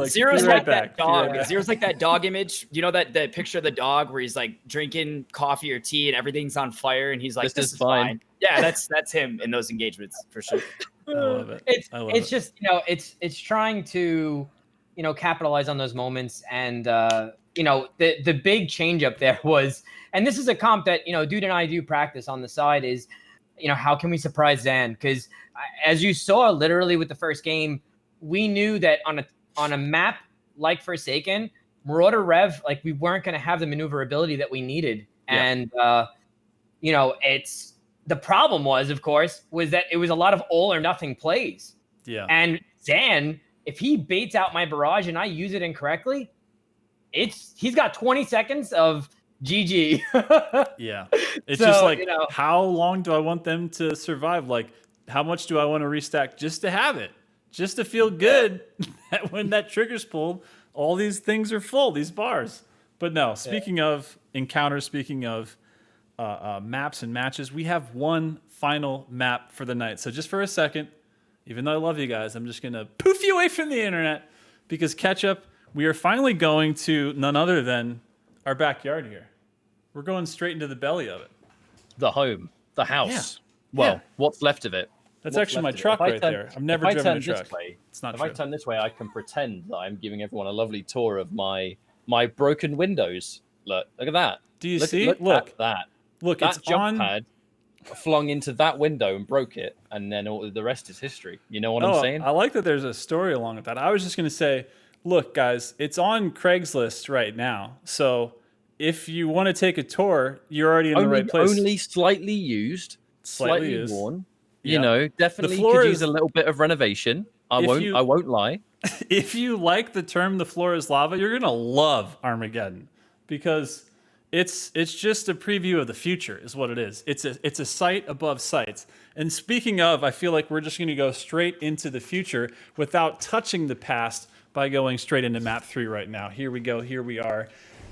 Zero's like that dog. Zero's like that dog image. You know that picture of the dog where he's like drinking coffee or tea and everything's on fire, and he's like, "This is fine." Yeah, that's him in those engagements for sure. I love it. It's just it's trying to capitalize on those moments, and the big change up there was, and this is a comp that Dude and I do practice on the side, is how can we surprise Zan? Because as you saw literally with the first game, we knew that on a map like Forsaken, Marauder Rev, like we weren't going to have the maneuverability that we needed. Yeah. And, you know, the problem was, of course, was that it was a lot of all or nothing plays. Yeah. And Zan, if he baits out my barrage and I use it incorrectly, he's got 20 seconds of GG. Yeah. It's So, just like, you know, how long do I want them to survive? Like, how much do I want to restack just to have it? Just to feel good that when that trigger's pulled, all these things are full, these bars. But no, speaking of encounters, speaking of maps and matches, we have one final map for the night. So just for a second, even though I love you guys, I'm just going to poof you away from the internet because Ketchup, we are finally going to none other than our backyard here. We're going straight into the belly of it. The home, the house. Yeah. Well, Yeah. what's left of it. That's What's actually my left of it? truck If I right turn- there. I've never if I driven a turn truck. this way, It's not if true. I turn this way, I can pretend that I'm giving everyone a lovely tour of my broken windows. Look at that. Do you Look, see? Look Look. at that. Look, That it's jump on. pad flung into that window and broke it, and then all the rest is history. You know what I'm saying? I like that there's a story along with that. I was just going to say, look, guys, it's on Craigslist right now. So if you want to take a tour, you're already in the right place. Only slightly used, slightly used. worn. Yeah. You know, definitely floor could is- use a little bit of renovation. I If won't lie. If you like the term "the floor is lava," you're going to love Armageddon because it's just a preview of the future, is what it is. It's a sight above sights. And speaking of, I feel like we're just going to go straight into the future without touching the past by going straight into map 3 right now. Here we go. Here we are.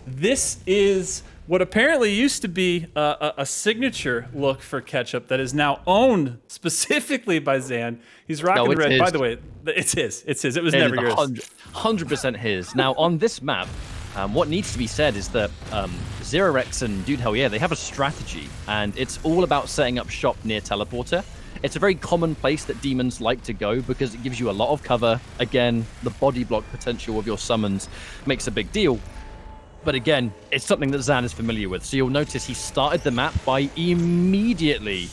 This is what apparently used to be a signature look for Ketchup that is now owned specifically by Zan. He's rocking No, the red. it's By his. the way, it's his. It's his. It was never yours. 100% his. Now, on this map, what needs to be said is that ZeroRexx and DudeHellYeah, they have a strategy, and it's all about setting up shop near teleporter. It's a very common place that demons like to go because it gives you a lot of cover. Again, the body block potential of your summons makes a big deal. But again, it's something that Zan is familiar with. So you'll notice he started the map by immediately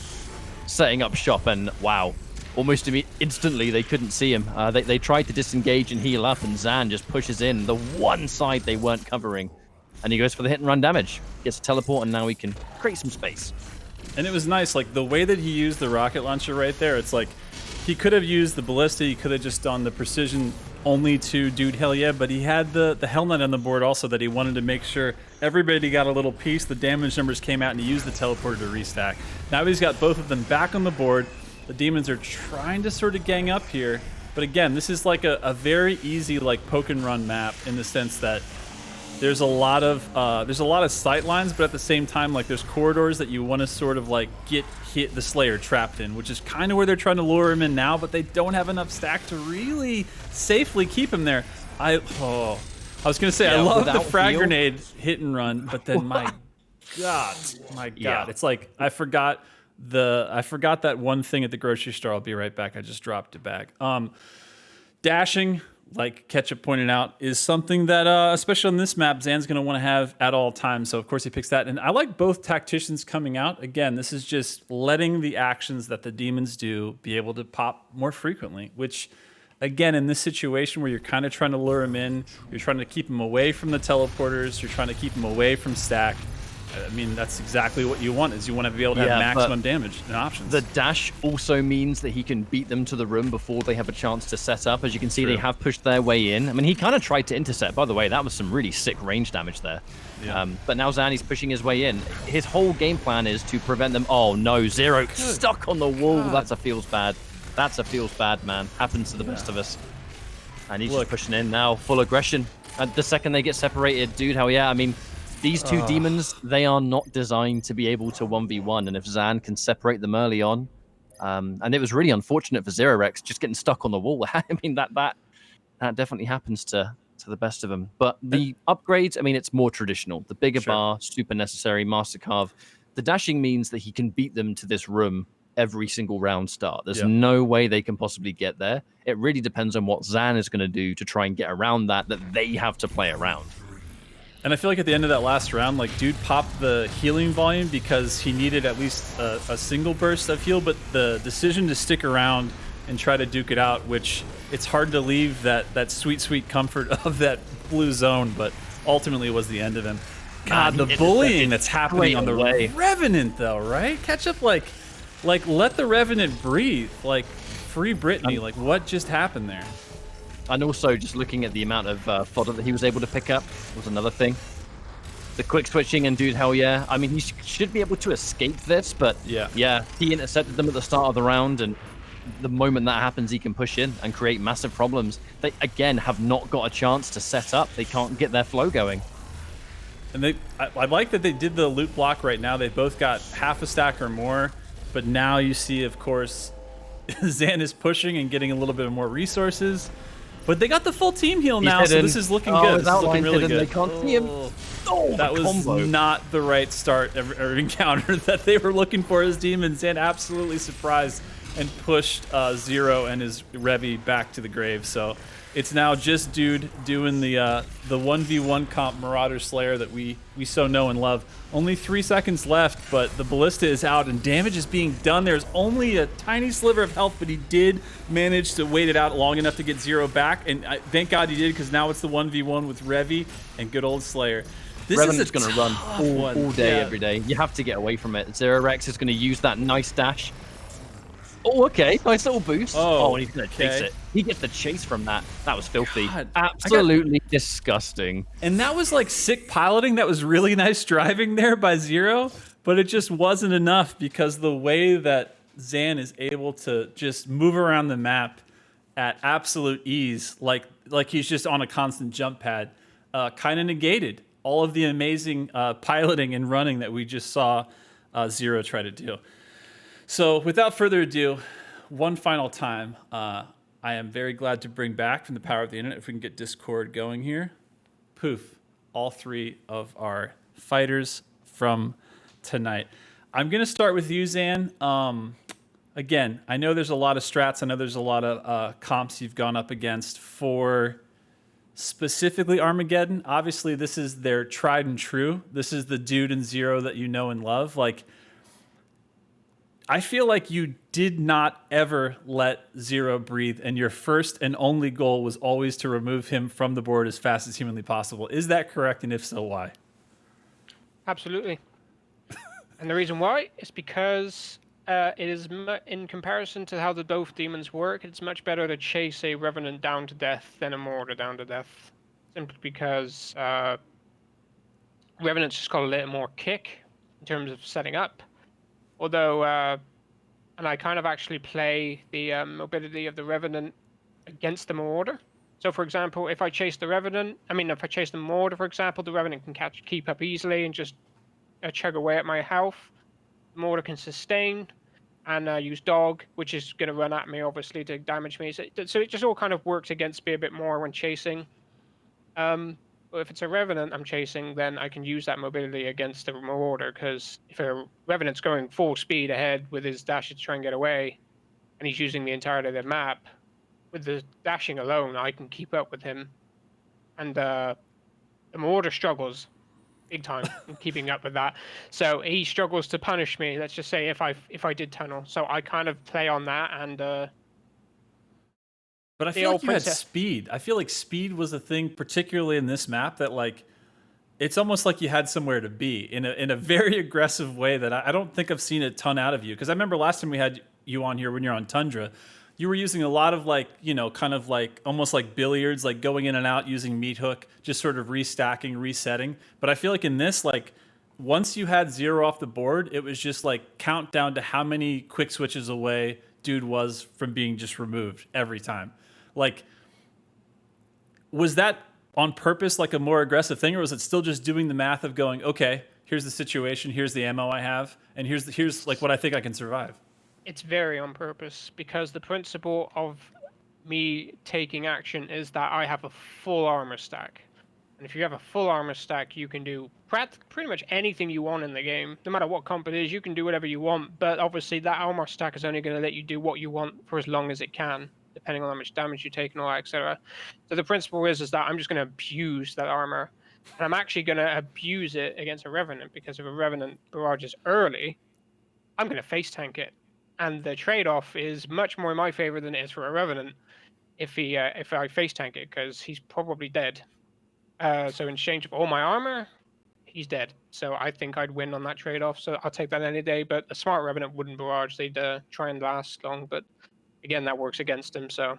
setting up shop, and wow, almost instantly they couldn't see him. They tried to disengage and heal up, and Zan just pushes in the one side they weren't covering. And he goes for the hit and run damage. Gets a teleport, and now he can create some space. And it was nice, like the way that he used the rocket launcher right there. It's like he could have used the ballista, he could have just done the precision only to DudeHellYeah, but he had the helmet on the board also that he wanted to make sure everybody got a little piece. The damage numbers came out, and he used the teleporter to restack. Now he's got both of them back on the board. The demons are trying to sort of gang up here, but again, this is like a very easy like poke and run map in the sense that there's a lot of sight lines, but at the same time, like there's corridors that you want to sort of like get the Slayer trapped in, which is kind of where they're trying to lure him in now, but they don't have enough stack to really safely keep him there. I was gonna say I love the frag heal. grenade hit and run, but then my god, Yeah. it's like I forgot that one thing at the grocery store. I'll be right back. I just dropped it back. Dashing, like Ketchup pointed out, is something that, especially on this map, Zan's going to want to have at all times. So, of course, he picks that. And I like both tacticians coming out. Again, this is just letting the actions that the demons do be able to pop more frequently, which, again, in this situation where you're kind of trying to lure him in, you're trying to keep him away from the teleporters, you're trying to keep him away from stack. I mean, that's exactly what you want, is you want to be able to have maximum damage and options. The dash also means that he can beat them to the room before they have a chance to set up. As you can see, they have pushed their way in. I mean, he kind of tried to intercept. By the way, that was some really sick range damage there. Yeah. But now Zan is pushing his way in. His whole game plan is to prevent them. Oh, no, Zero stuck on the wall. That's a feels bad. That's a feels bad, man. Happens to the best of us. And he's just pushing in now, full aggression. And the second they get separated, DudeHellYeah, I mean, these two demons, they are not designed to be able to 1v1, and if Zan can separate them early on, and it was really unfortunate for ZeroRexx just getting stuck on the wall. I mean, that definitely happens to the best of them. But the upgrades, I mean, it's more traditional. The bigger bar, super necessary, Master Carve. The dashing means that he can beat them to this room every single round start. There's no way they can possibly get there. It really depends on what Zan is going to do to try and get around that they have to play around. And I feel like at the end of that last round, like Dude popped the healing volume because he needed at least a single burst of heal, but the decision to stick around and try to duke it out, which it's hard to leave that sweet comfort of that blue zone, but ultimately was the end of him. God, the bullying that's happening on the Revenant, though, right? Catch up, like let the Revenant breathe, like free Brittany. Like, what just happened there? And also, just looking at the amount of fodder that he was able to pick up was another thing. The quick switching and DudeHellYeah. I mean, he should be able to escape this, but yeah, he intercepted them at the start of the round, and the moment that happens, he can push in and create massive problems. They, again, have not got a chance to set up. They can't get their flow going. And I like that they did the loot block right now. They both got half a stack or more, but now you see, of course, Zan is pushing and getting a little bit more resources. But they got the full team heal now, so this is looking good. This is looking really good. They can't see him. That was not the right start or encounter that they were looking for as Demons. Zan absolutely surprised and pushed Zero and his Revy back to the grave. So it's now just Dude doing the 1v1 comp Marauder Slayer that we so know and love. Only 3 seconds left, but the Ballista is out and damage is being done. There's only a tiny sliver of health, but he did manage to wait it out long enough to get Zero back. And thank God he did, because now it's the 1v1 with Revy and good old Slayer. This Revenant's going to run all day, every day. You have to get away from it. ZeroRexx is going to use that nice dash. Oh, okay. Nice little boost. Oh, and he's going to chase it. He gets the chase from that. That was filthy. God, absolutely disgusting. And that was like sick piloting. That was really nice driving there by Zero, but it just wasn't enough because the way that Zan is able to just move around the map at absolute ease, like he's just on a constant jump pad, kind of negated all of the amazing piloting and running that we just saw Zero try to do. So without further ado, one final time, I am very glad to bring back from the power of the internet, if we can get Discord going here, poof, all three of our fighters from tonight. I'm going to start with you, Zan. Again, I know there's a lot of strats. I know there's a lot of comps you've gone up against for specifically Armageddon. Obviously, this is their tried and true. This is the Dude and Zero that you know and love. Like, I feel like you did not ever let Zero breathe, and your first and only goal was always to remove him from the board as fast as humanly possible. Is that correct, and if so, why? Absolutely. And the reason why is because it is, in comparison to how the both demons work, it's much better to chase a Revenant down to death than a Marauder down to death. Simply because Revenant's just got a little more kick in terms of setting up. Although, and I kind of actually play the mobility of the Revenant against the Marauder. So, for example, if I chase the Revenant, if I chase the Marauder, for example, the Revenant can keep up easily and just chug away at my health. The Marauder can sustain and use Dog, which is going to run at me, obviously, to damage me. So it just all kind of works against me a bit more when chasing. But if it's a Revenant I'm chasing, then I can use that mobility against the Marauder, because if a Revenant's going full speed ahead with his dash to try and get away, and he's using the entirety of the map, with the dashing alone, I can keep up with him. And the Marauder struggles big time in keeping up with that. So he struggles to punish me, let's just say, if I did tunnel. So I kind of play on that, and but I feel like you had speed. I feel like speed was a thing, particularly in this map, that like it's almost like you had somewhere to be in a very aggressive way that I don't think I've seen a ton out of you. Because I remember last time we had you on here when you're on Tundra, you were using a lot of like, kind of like almost like billiards, like going in and out using meat hook, just sort of restacking, resetting. But I feel like in this, like once you had Zero off the board, it was just like count down to how many quick switches away Dude was from being just removed every time. Like, was that on purpose, like a more aggressive thing, or was it still just doing the math of going, okay, here's the situation, here's the ammo I have, and here's like what I think I can survive? It's very on purpose, because the principle of me taking action is that I have a full armor stack. And if you have a full armor stack, you can do pretty much anything you want in the game. No matter what comp it is, you can do whatever you want, but obviously that armor stack is only going to let you do what you want for as long as it can, depending on how much damage you take and all that, etc. So the principle is that I'm just going to abuse that armor. And I'm actually going to abuse it against a Revenant, because if a Revenant barrages early, I'm going to face tank it. and the trade-off is much more in my favor than it is for a Revenant if I face tank it, because he's probably dead. So in exchange of all my armor, he's dead. So I think I'd win on that trade-off. So I'll take that any day. But a smart Revenant wouldn't barrage. They'd try and last long. But again, that works against him. So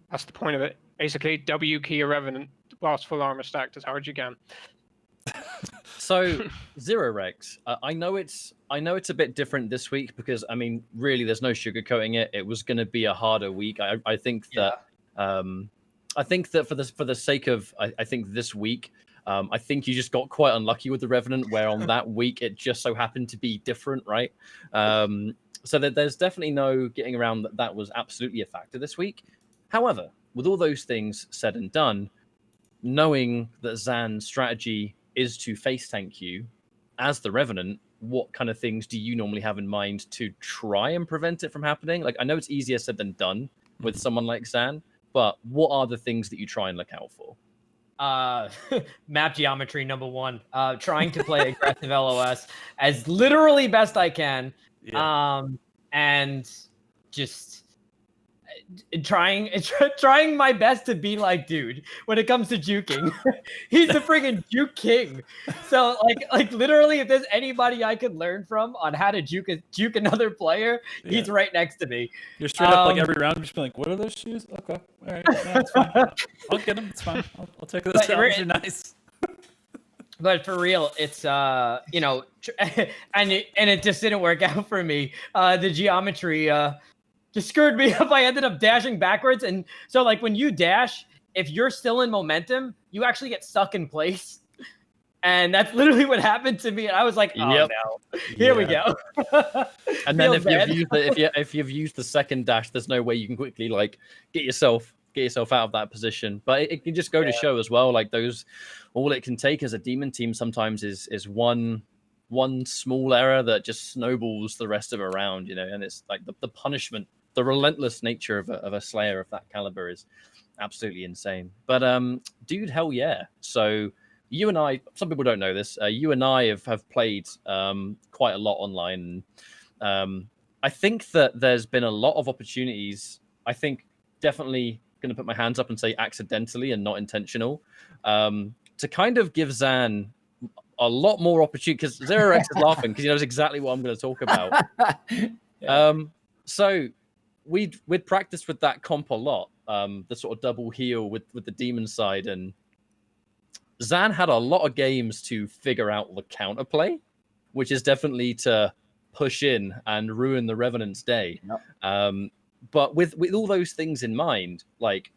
that's the point of it. Basically, W key a Revenant whilst full armor stacked as hard as you can. So ZeroRexx, I know it's a bit different this week because I mean, really, there's no sugarcoating it. It was going to be a harder week. I think that for the sake of I think this week, I think you just got quite unlucky with the Revenant, where on that week it just so happened to be different, right? So that there's definitely no getting around that was absolutely a factor this week. However, with all those things said and done, knowing that Zan's strategy is to face tank you as the Revenant, what kind of things do you normally have in mind to try and prevent it from happening? Like, I know it's easier said than done with someone like Zan, but what are the things that you try and look out for? Map geometry, number one. Trying to play aggressive LOS as literally best I can. Yeah. And just trying my best to be like Dude when it comes to juking. He's the friggin' juke king. So like literally, if there's anybody I could learn from on how to juke another player, he's right next to me. You're straight up like every round, just be like, "What are those shoes?" Okay, all right, no, it's fine. I'll get them. It's fine. I'll take those. They're nice. But for real, it's you know, and it just didn't work out for me. The geometry just screwed me up. I ended up dashing backwards, and so like when you dash, if you're still in momentum, you actually get stuck in place, and that's literally what happened to me. And I was like, "Oh no, here we go." And then if you've used the second dash, there's no way you can quickly like get yourself out of that position. But it can just go to show as well, like those, all it can take as a demon team sometimes is one small error that just snowballs the rest of a round, you know. And it's like the punishment, the relentless nature of a Slayer of that caliber is absolutely insane. But DudeHellYeah, so you and I, some people don't know this, you and I have played quite a lot online. I think that there's been a lot of opportunities, I think definitely going to put my hands up and say accidentally and not intentional, to kind of give Zan a lot more opportunity, because ZeroRexx is laughing because he knows exactly what I'm going to talk about. So we'd practiced with that comp a lot, the sort of double heal with the demon side, and Zan had a lot of games to figure out the counterplay, which is definitely to push in and ruin the Revenant's day. Yep. But with all those things in mind, like,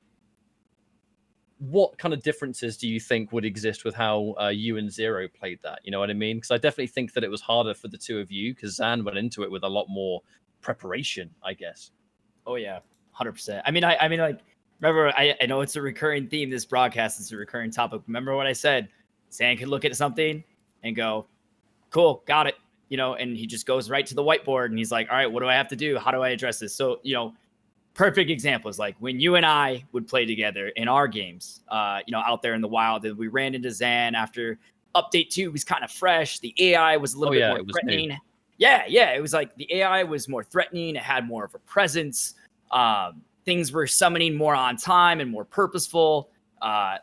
what kind of differences do you think would exist with how you and Zero played that? You know what I mean? Because I definitely think that it was harder for the two of you because Zan went into it with a lot more preparation, I guess. Oh yeah, 100%. I mean, like, remember, I know it's a recurring theme. This broadcast is a recurring topic. Remember what I said? Zan could look at something and go, "Cool, got it." You know, and he just goes right to the whiteboard and he's like, "All right, what do I have to do? How do I address this?" So, you know, perfect examples like when you and I would play together in our games, you know, out there in the wild, and we ran into Zan after update 2 was kind of fresh. The AI was a little bit more threatening. New. Yeah. It was like the AI was more threatening. It had more of a presence. Things were summoning more on time and more purposeful.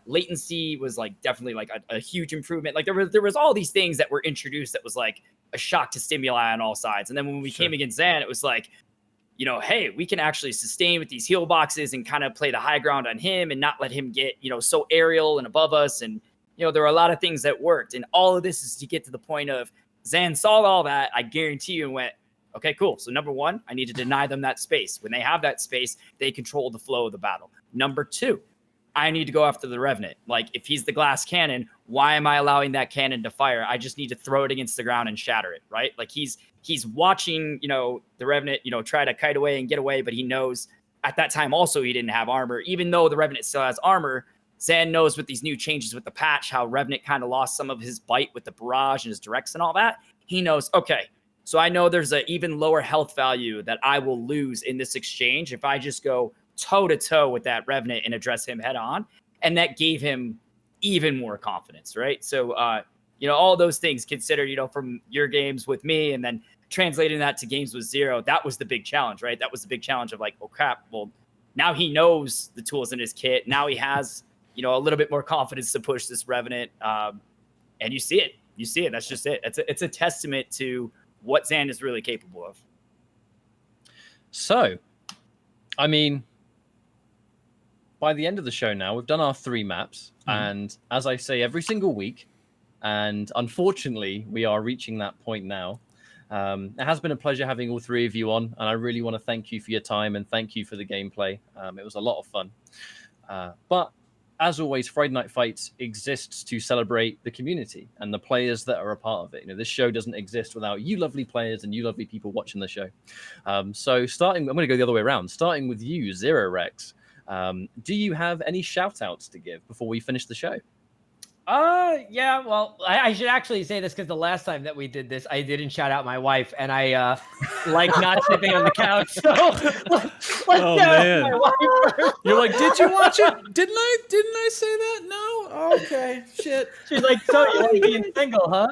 Latency was like definitely like a huge improvement. Like there was all these things that were introduced that was like a shock to stimuli on all sides. And then when we came against Zan, it was like, you know, hey, we can actually sustain with these heal boxes and kind of play the high ground on him and not let him get, you know, so aerial and above us. And, you know, there were a lot of things that worked. And all of this is to get to the point of Zan saw all that, I guarantee you, and went, okay, cool. So number 1, I need to deny them that space. When they have that space, they control the flow of the battle. Number 2, I need to go after the Revenant. Like, if he's the glass cannon, why am I allowing that cannon to fire? I just need to throw it against the ground and shatter it, right? Like, he's watching, you know, the Revenant, you know, try to kite away and get away, but he knows at that time also he didn't have armor. Even though the Revenant still has armor, Zan knows with these new changes with the patch, how Revenant kind of lost some of his bite with the barrage and his directs and all that. He knows, okay, so I know there's an even lower health value that I will lose in this exchange if I just go toe-to-toe with that Revenant and address him head on. And that gave him even more confidence, right? So all those things considered, from your games with me and then translating that to games with Zero, that was the big challenge, right? That was the big challenge of like, oh crap, well, now he knows the tools in his kit. Now he has, a little bit more confidence to push this Revenant. And you see it. That's just it. It's a testament to what Zan is really capable of. So, I mean, by the end of the show now, we've done our 3 maps. And as I say every single week, and unfortunately, we are reaching that point now. It has been a pleasure having all 3 of you on, and I really want to thank you for your time and thank you for the gameplay. It was a lot of fun. But as always, Friday Night Fights exists to celebrate the community and the players that are a part of it. This show doesn't exist without you lovely players and you lovely people watching the show. So I'm going to go the other way around. Starting with you, ZeroRexx. Do you have any shout-outs to give before we finish the show? Yeah, well, I should actually say this because the last time that we did this, I didn't shout out my wife, and I like not sitting on the couch. So let's Oh, shout out man. my wife first. You're like, did you watch it? Didn't I say that? No? Okay, shit. She's like, so you like being single, huh?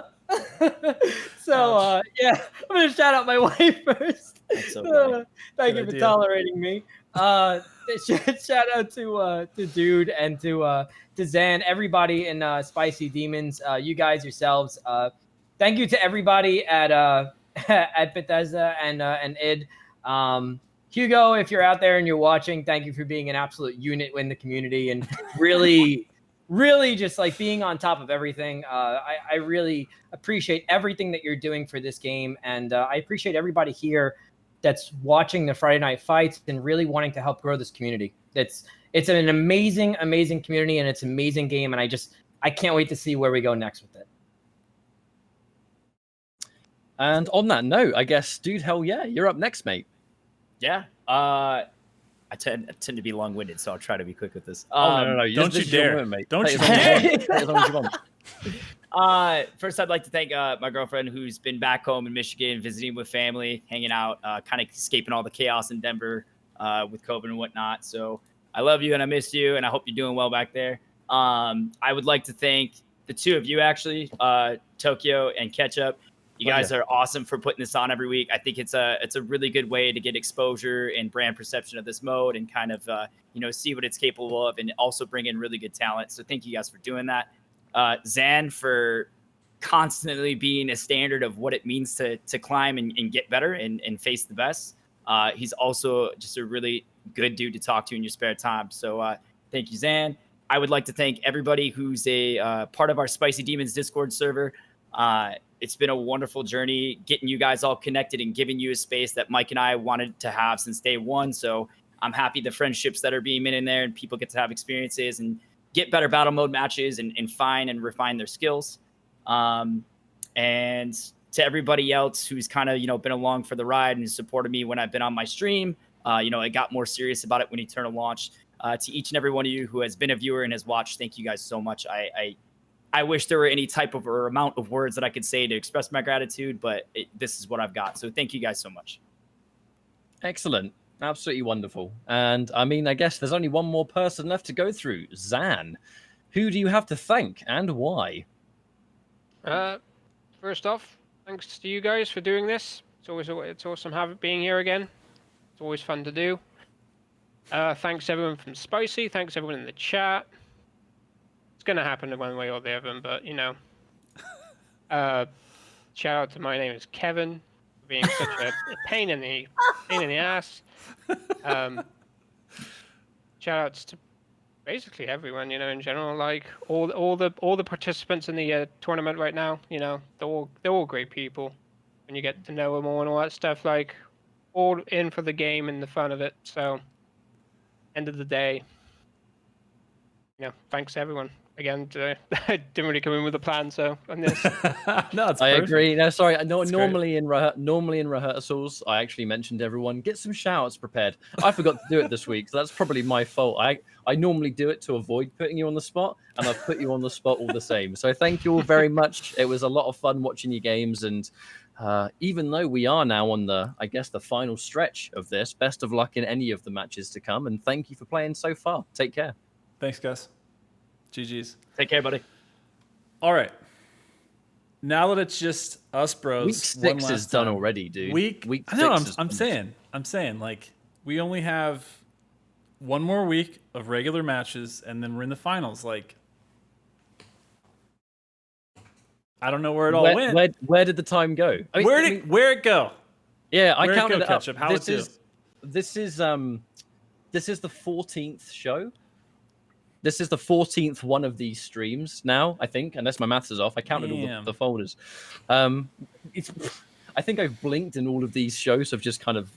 So yeah, I'm gonna shout out my wife first. That's so funny. Thank Good you for idea. tolerating me. Shout out to Dude and to Zan, everybody in Spicy Demons, you guys yourselves. Thank you to everybody at at Bethesda and id. Hugo, if you're out there and you're watching, thank you for being an absolute unit in the community and really just like being on top of everything. I really appreciate everything that you're doing for this game, and I appreciate everybody here that's watching the Friday Night Fights and really wanting to help grow this community. It's an amazing community, and it's an amazing game, and I can't wait to see where we go next with it. And on that note, I guess, DudeHellYeah, you're up next, mate. Yeah. I tend to be long-winded, so I'll try to be quick with this. No. Don't This you is your dare. moment, mate. Don't Take you it as long as you want. First, I'd like to thank my girlfriend who's been back home in Michigan, visiting with family, hanging out, kind of escaping all the chaos in Denver with COVID and whatnot. So I love you and I miss you, and I hope you're doing well back there. I would like to thank the 2 of you, actually, Tokyo and Ketchup. You guys are awesome for putting this on every week. I think it's a really good way to get exposure and brand perception of this mode and kind of see what it's capable of, and also bring in really good talent. So thank you guys for doing that. Zan for constantly being a standard of what it means to climb and get better and face the best. He's also just a really good dude to talk to in your spare time. So thank you, Zan. I would like to thank everybody who's a part of our Spicy Demons Discord server. It's been a wonderful journey getting you guys all connected and giving you a space that Mike and I wanted to have since day one. So I'm happy the friendships that are being made in there and people get to have experiences and get better battle mode matches and find and refine their skills. And to everybody else who's kind of, been along for the ride and supported me when I've been on my stream, I got more serious about it when Eternal launched. To each and every one of you who has been a viewer and has watched, thank you guys so much. I wish there were any type of or amount of words that I could say to express my gratitude, but this is what I've got. So thank you guys so much. Excellent. Absolutely wonderful. And I mean, I guess there's only one more person left to go through. Zan, who do you have to thank and why? First off, thanks to you guys for doing this. It's awesome being here again. It's always fun to do. Thanks everyone from Spicy. Thanks everyone in the chat. It's gonna happen one way or the other, but shout out to my name is Kevin for being such a pain in the ass. Shout outs to basically everyone, in general, like all the participants in the tournament right now. They're all great people, and you get to know them all and all that stuff. Like all in for the game and the fun of it. So, end of the day, thanks everyone. Again, I didn't really come in with a plan, so on this. No, it's I perfect. agree. No, sorry. No, That's normally in rehearsals, I actually mentioned to everyone get some shout-outs prepared. I forgot to do it this week, so that's probably my fault. I normally do it to avoid putting you on the spot, and I've put you on the spot all the same. So thank you all very much. It was a lot of fun watching your games, and even though we are now on the final stretch of this, best of luck in any of the matches to come, and thank you for playing so far. Take care. Thanks, guys. GG's. Take care, buddy. All right. now that it's just us bros, Week 6 is done already, dude. Week I know. 6 is I'm finished. saying, like, we only have one more week of regular matches, and then we're in the finals. Like, I don't know where it all went. Where did the time go? I mean, Where'd it go? Yeah, I Where'd it counted go, it up. Ketchup? How'd it do? This is the 14th show. This is the 14th one of these streams now, I think, unless my maths is off. I counted all the folders. I think I've blinked and all of these shows have just kind of,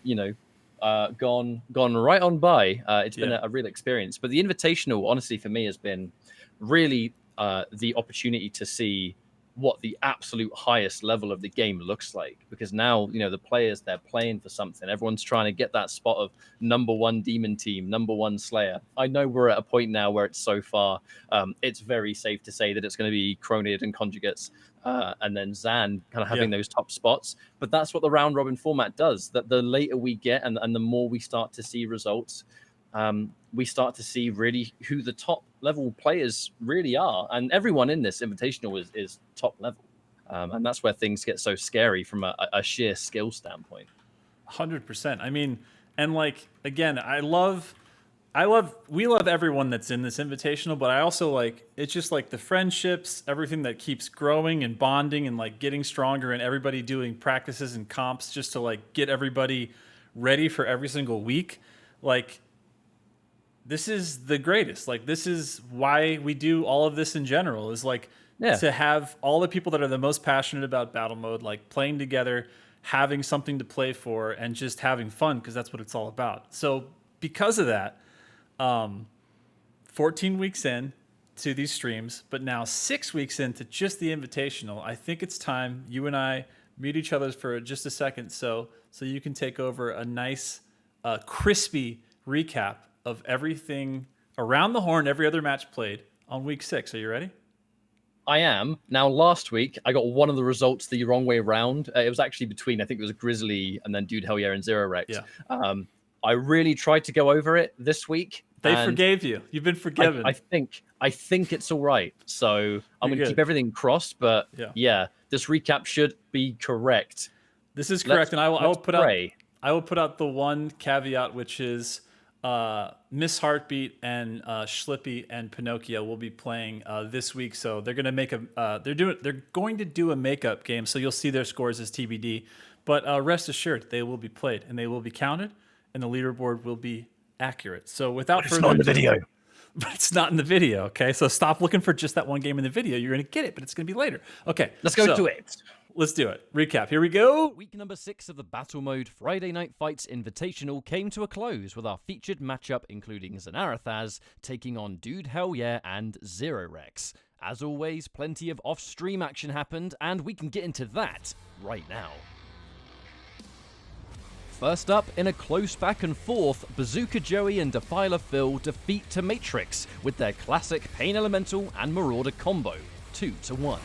gone right on by. It's been a real experience. But the Invitational, honestly, for me has been really the opportunity to see what the absolute highest level of the game looks like, because now the players, they're playing for something. Everyone's trying to get that spot of #1 demon team, #1 Slayer. I know we're at a point now where it's so far it's very safe to say that it's going to be Cronid and Conjugates and then Zan kind of having those top spots, but that's what the round robin format does. That the later we get and the more we start to see results, we start to see really who the top level players really are, and everyone in this Invitational is top level, and that's where things get so scary from a sheer skill standpoint. 100%. I mean, and like, again, we love everyone that's in this Invitational, but I also like, it's just like the friendships, everything that keeps growing and bonding and like getting stronger, and everybody doing practices and comps just to like get everybody ready for every single week. Like, this is the greatest. Like, this is why we do all of this in general, is like to have all the people that are the most passionate about battle mode, like playing together, having something to play for, and just having fun, because that's what it's all about. So because of that, 14 weeks in to these streams, but now 6 weeks into just the Invitational, I think it's time you and I meet each other for just a second, so you can take over a nice, crispy recap of everything around the horn, every other match played on week 6. Are you ready? I am. Now, last week, I got one of the results the wrong way around. It was actually between, I think it was Grizzly and then DudeHellYeah and ZeroRexx. Yeah. I really tried to go over it this week. They forgave you. You've been forgiven. I think it's all right. So I'm going to keep everything crossed, but yeah, this recap should be correct. This is correct, and I will put out the one caveat, which is Miss Heartbeat and Schlippy and Pinocchio will be playing this week, so they're going to make they're going to do a makeup game, so you'll see their scores as TBD. But rest assured, they will be played and they will be counted, and the leaderboard will be accurate. So without further ado, video. But it's not in the video, okay? So stop looking for just that one game in the video. You're going to get it, but it's going to be later. Okay, let's go to it. Let's do it. Recap. Here we go. Week number 6 of the Battle Mode Friday Night Fights Invitational came to a close with our featured matchup including Zanarathaz taking on DudeHellYeah and ZeroRexx. As always, plenty of off-stream action happened, and we can get into that right now. First up, in a close back and forth, Bazooka Joey and Defiler Phil defeat to Matrix with their classic Pain Elemental and Marauder combo, 2-1.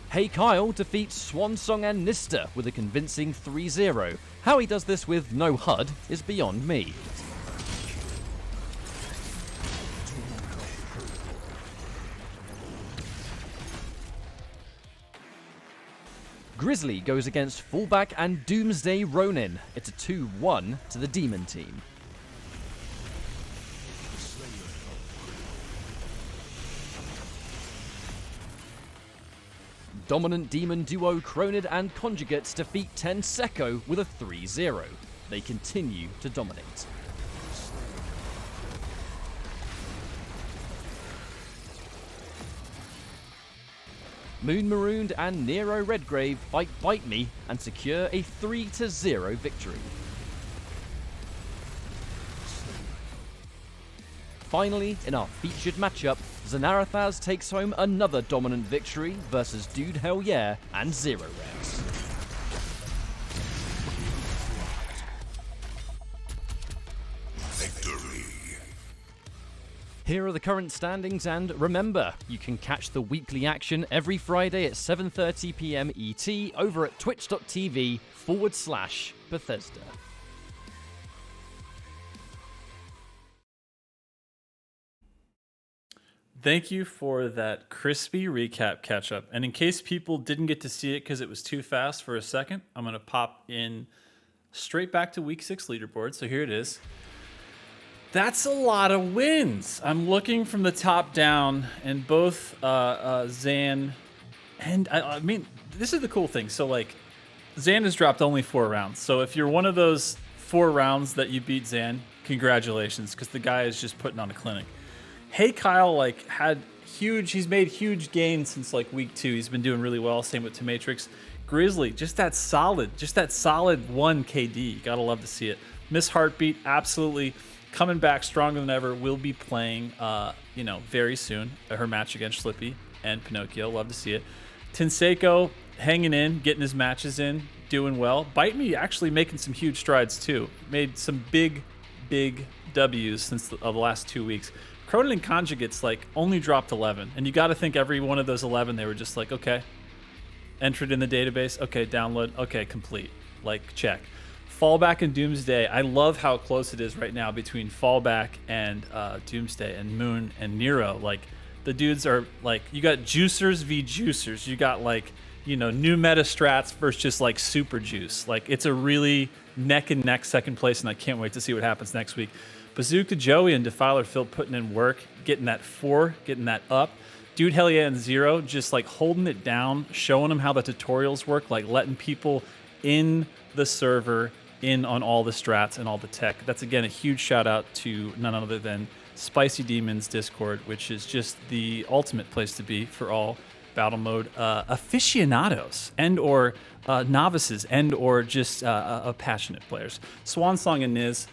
Hey Kyle defeats Swansong and Nista with a convincing 3-0. How he does this with no HUD is beyond me. Grizzly goes against Fullback and Doomsday Ronin. It's a 2-1 to the Demon team. Dominant Demon duo Cronid and Conjugates defeat Ten Secco with a 3-0. They continue to dominate. Moon Marooned and Nero Redgrave fight Bite Me and secure a 3-0 victory. Finally, in our featured matchup, Zanarathaz takes home another dominant victory versus DudeHellYeah and ZeroRexx. Victory. Here are the current standings, and remember, you can catch the weekly action every Friday at 7:30 PM ET over at twitch.tv/Bethesda. Thank you for that crispy recap catch-up. And in case people didn't get to see it because it was too fast for a second, I'm going to pop in straight back to Week 6 leaderboard. So here it is. That's a lot of wins. I'm looking from the top down, and both Zan and I mean, this is the cool thing. So like, Zan has dropped only 4 rounds. So if you're one of those 4 rounds that you beat Zan, congratulations, because the guy is just putting on a clinic. Hey Kyle, like he's made huge gains since like week 2. He's been doing really well. Same with Matrix. Grizzly, just that solid 1 KD. You gotta love to see it. Miss Heartbeat, absolutely coming back stronger than ever. Will be playing, very soon. Her match against Slippy and Pinocchio. Love to see it. Tenseiko hanging in, getting his matches in, doing well. Bite Me actually making some huge strides too. Made some big W's since the last 2 weeks. Cronin and Conjugates like only dropped 11, and you got to think every one of those 11 they were just like, okay, entered in the database, okay, download, okay, complete, like check. Fallback and Doomsday, I love how close it is right now between Fallback and Doomsday and Moon and Nero. Like the dudes are like, you got juicers v juicers, you got like, new meta strats versus just like super juice. Like it's a really neck and neck second place, and I can't wait to see what happens next week. Bazooka Joey and Defiler Phil putting in work, getting that 4, getting that up. DudeHellYeah and Zero just like holding it down, showing them how the tutorials work, like letting people in the server in on all the strats and all the tech. That's again a huge shout out to none other than Spicy Demons Discord, which is just the ultimate place to be for all battle mode aficionados and or novices and or just passionate players. Swansong and Niz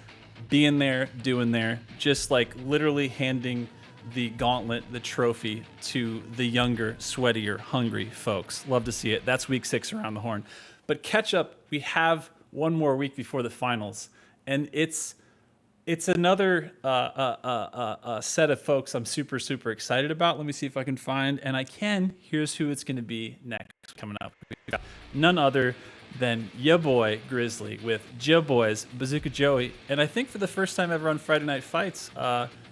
being there, doing there, just like literally handing the gauntlet, the trophy to the younger, sweatier, hungry folks. Love to see it. That's week 6 around the horn. But catch up, we have one more week before the finals, and it's another set of folks I'm super excited about. Let me see if I can find, and I can. Here's who it's going to be next coming up. We got none other than ya boy Grizzly with ya boys Bazooka Joey, and I think for the first time ever on Friday Night Fights,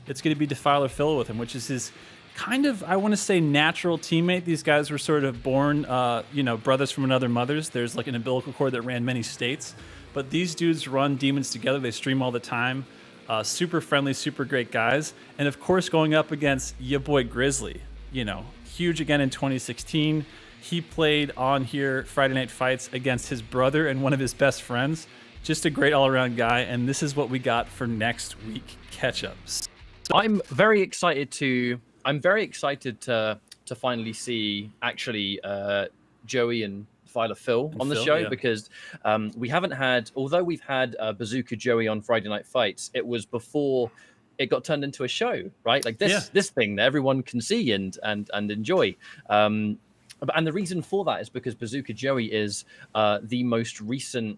it's going to be Defiler Phil with him, which is his kind of, I want to say, natural teammate. These guys were sort of born, brothers from another mothers. There's like an umbilical cord that ran many states, but these dudes run demons together. They stream all the time. Super friendly, super great guys, and of course going up against ya boy Grizzly. Huge again in 2016. He played on here Friday Night Fights against his brother and one of his best friends. Just a great all-around guy, and this is what we got for next week catch-ups. I'm very excited to finally see actually Joey and Defiler Phil on the show, yeah. Because we haven't had, although we've had Bazooka Joey on Friday Night Fights, it was before it got turned into a show, right? Like this thing that everyone can see and enjoy. And the reason for that is because Bazooka Joey is the most recent.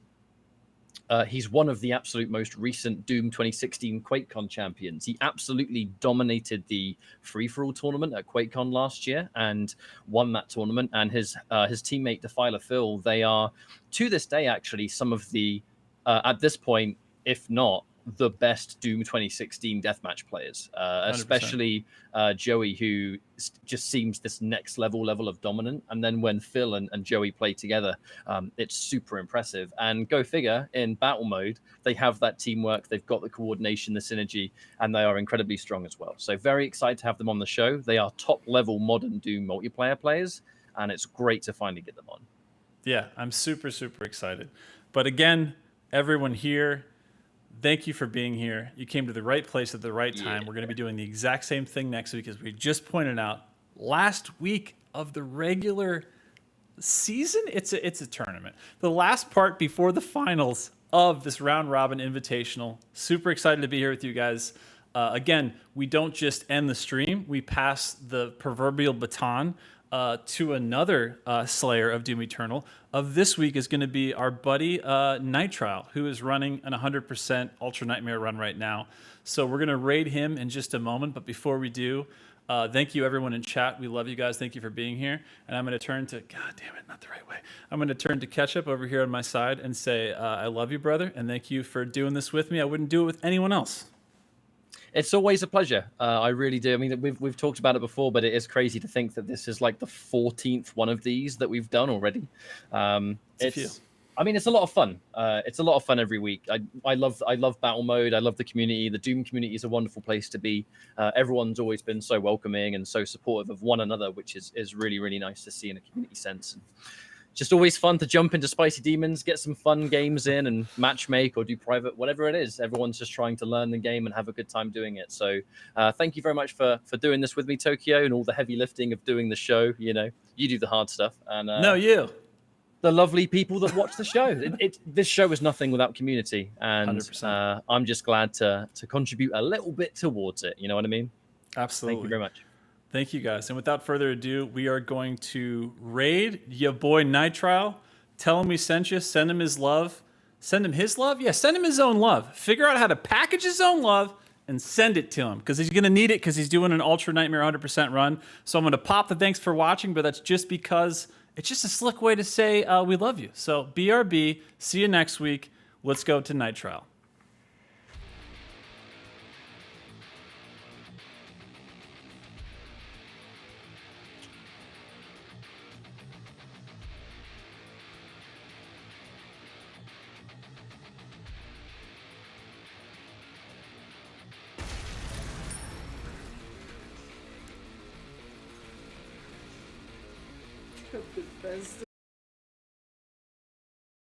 He's one of the absolute most recent Doom 2016 QuakeCon champions. He absolutely dominated the free-for-all tournament at QuakeCon last year and won that tournament. And his teammate Defiler Phil, they are to this day actually some of the at this point, if not the best Doom 2016 deathmatch players, especially Joey, who just seems this next level of dominant. And then when Phil and Joey play together, it's super impressive. And go figure, in battle mode, they have that teamwork, they've got the coordination, the synergy, and they are incredibly strong as well. So very excited to have them on the show. They are top level modern Doom multiplayer players, and it's great to finally get them on. Yeah, I'm super excited. But again, everyone here, thank you for being here. You came to the right place at the right time. Yeah. We're going to be doing the exact same thing next week, as we just pointed out. Last week of the regular season, it's a tournament. The last part before the finals of this round robin invitational. Super excited to be here with you guys. Again, we don't just end the stream. We pass the proverbial baton to another Slayer of Doom Eternal. Of this week is going to be our buddy Nitrile, who is running an 100% Ultra Nightmare run right now. So we're going to raid him in just a moment. But before we do, thank you everyone in chat. We love you guys. Thank you for being here. And I'm going to turn to, God damn it, not the right way. I'm going to turn to Ketchup over here on my side and say, I love you, brother. And thank you for doing this with me. I wouldn't do it with anyone else. It's always a pleasure. I really do. I mean, we've talked about it before, but it is crazy to think that this is like the 14th one of these that we've done already. It's I mean, it's a lot of fun. It's a lot of fun every week. I love battle mode. I love the community. The Doom community is a wonderful place to be. Everyone's always been so welcoming and so supportive of one another, which is really, really nice to see in a community sense. And just always fun to jump into Spicy Demons, get some fun games in and match make or do private, whatever it is. Everyone's just trying to learn the game and have a good time doing it. So thank you very much for doing this with me, Tokyo, and all the heavy lifting of doing the show. You know, you do the hard stuff. And No, you. the lovely people that watch the show. This show is nothing without community. And 100%. I'm just glad to contribute a little bit towards it. You know what I mean? Absolutely. Thank you very much. Thank you, guys. And without further ado, we are going to raid your boy Nitrile. Tell him we sent you. Send him his love. Send him his love? Yeah, send him his own love. Figure out how to package his own love and send it to him because he's going to need it because he's doing an Ultra Nightmare 100% run. So I'm going to pop the thanks for watching, but that's just because it's just a slick way to say we love you. So BRB, see you next week. Let's go to Nitrile. The best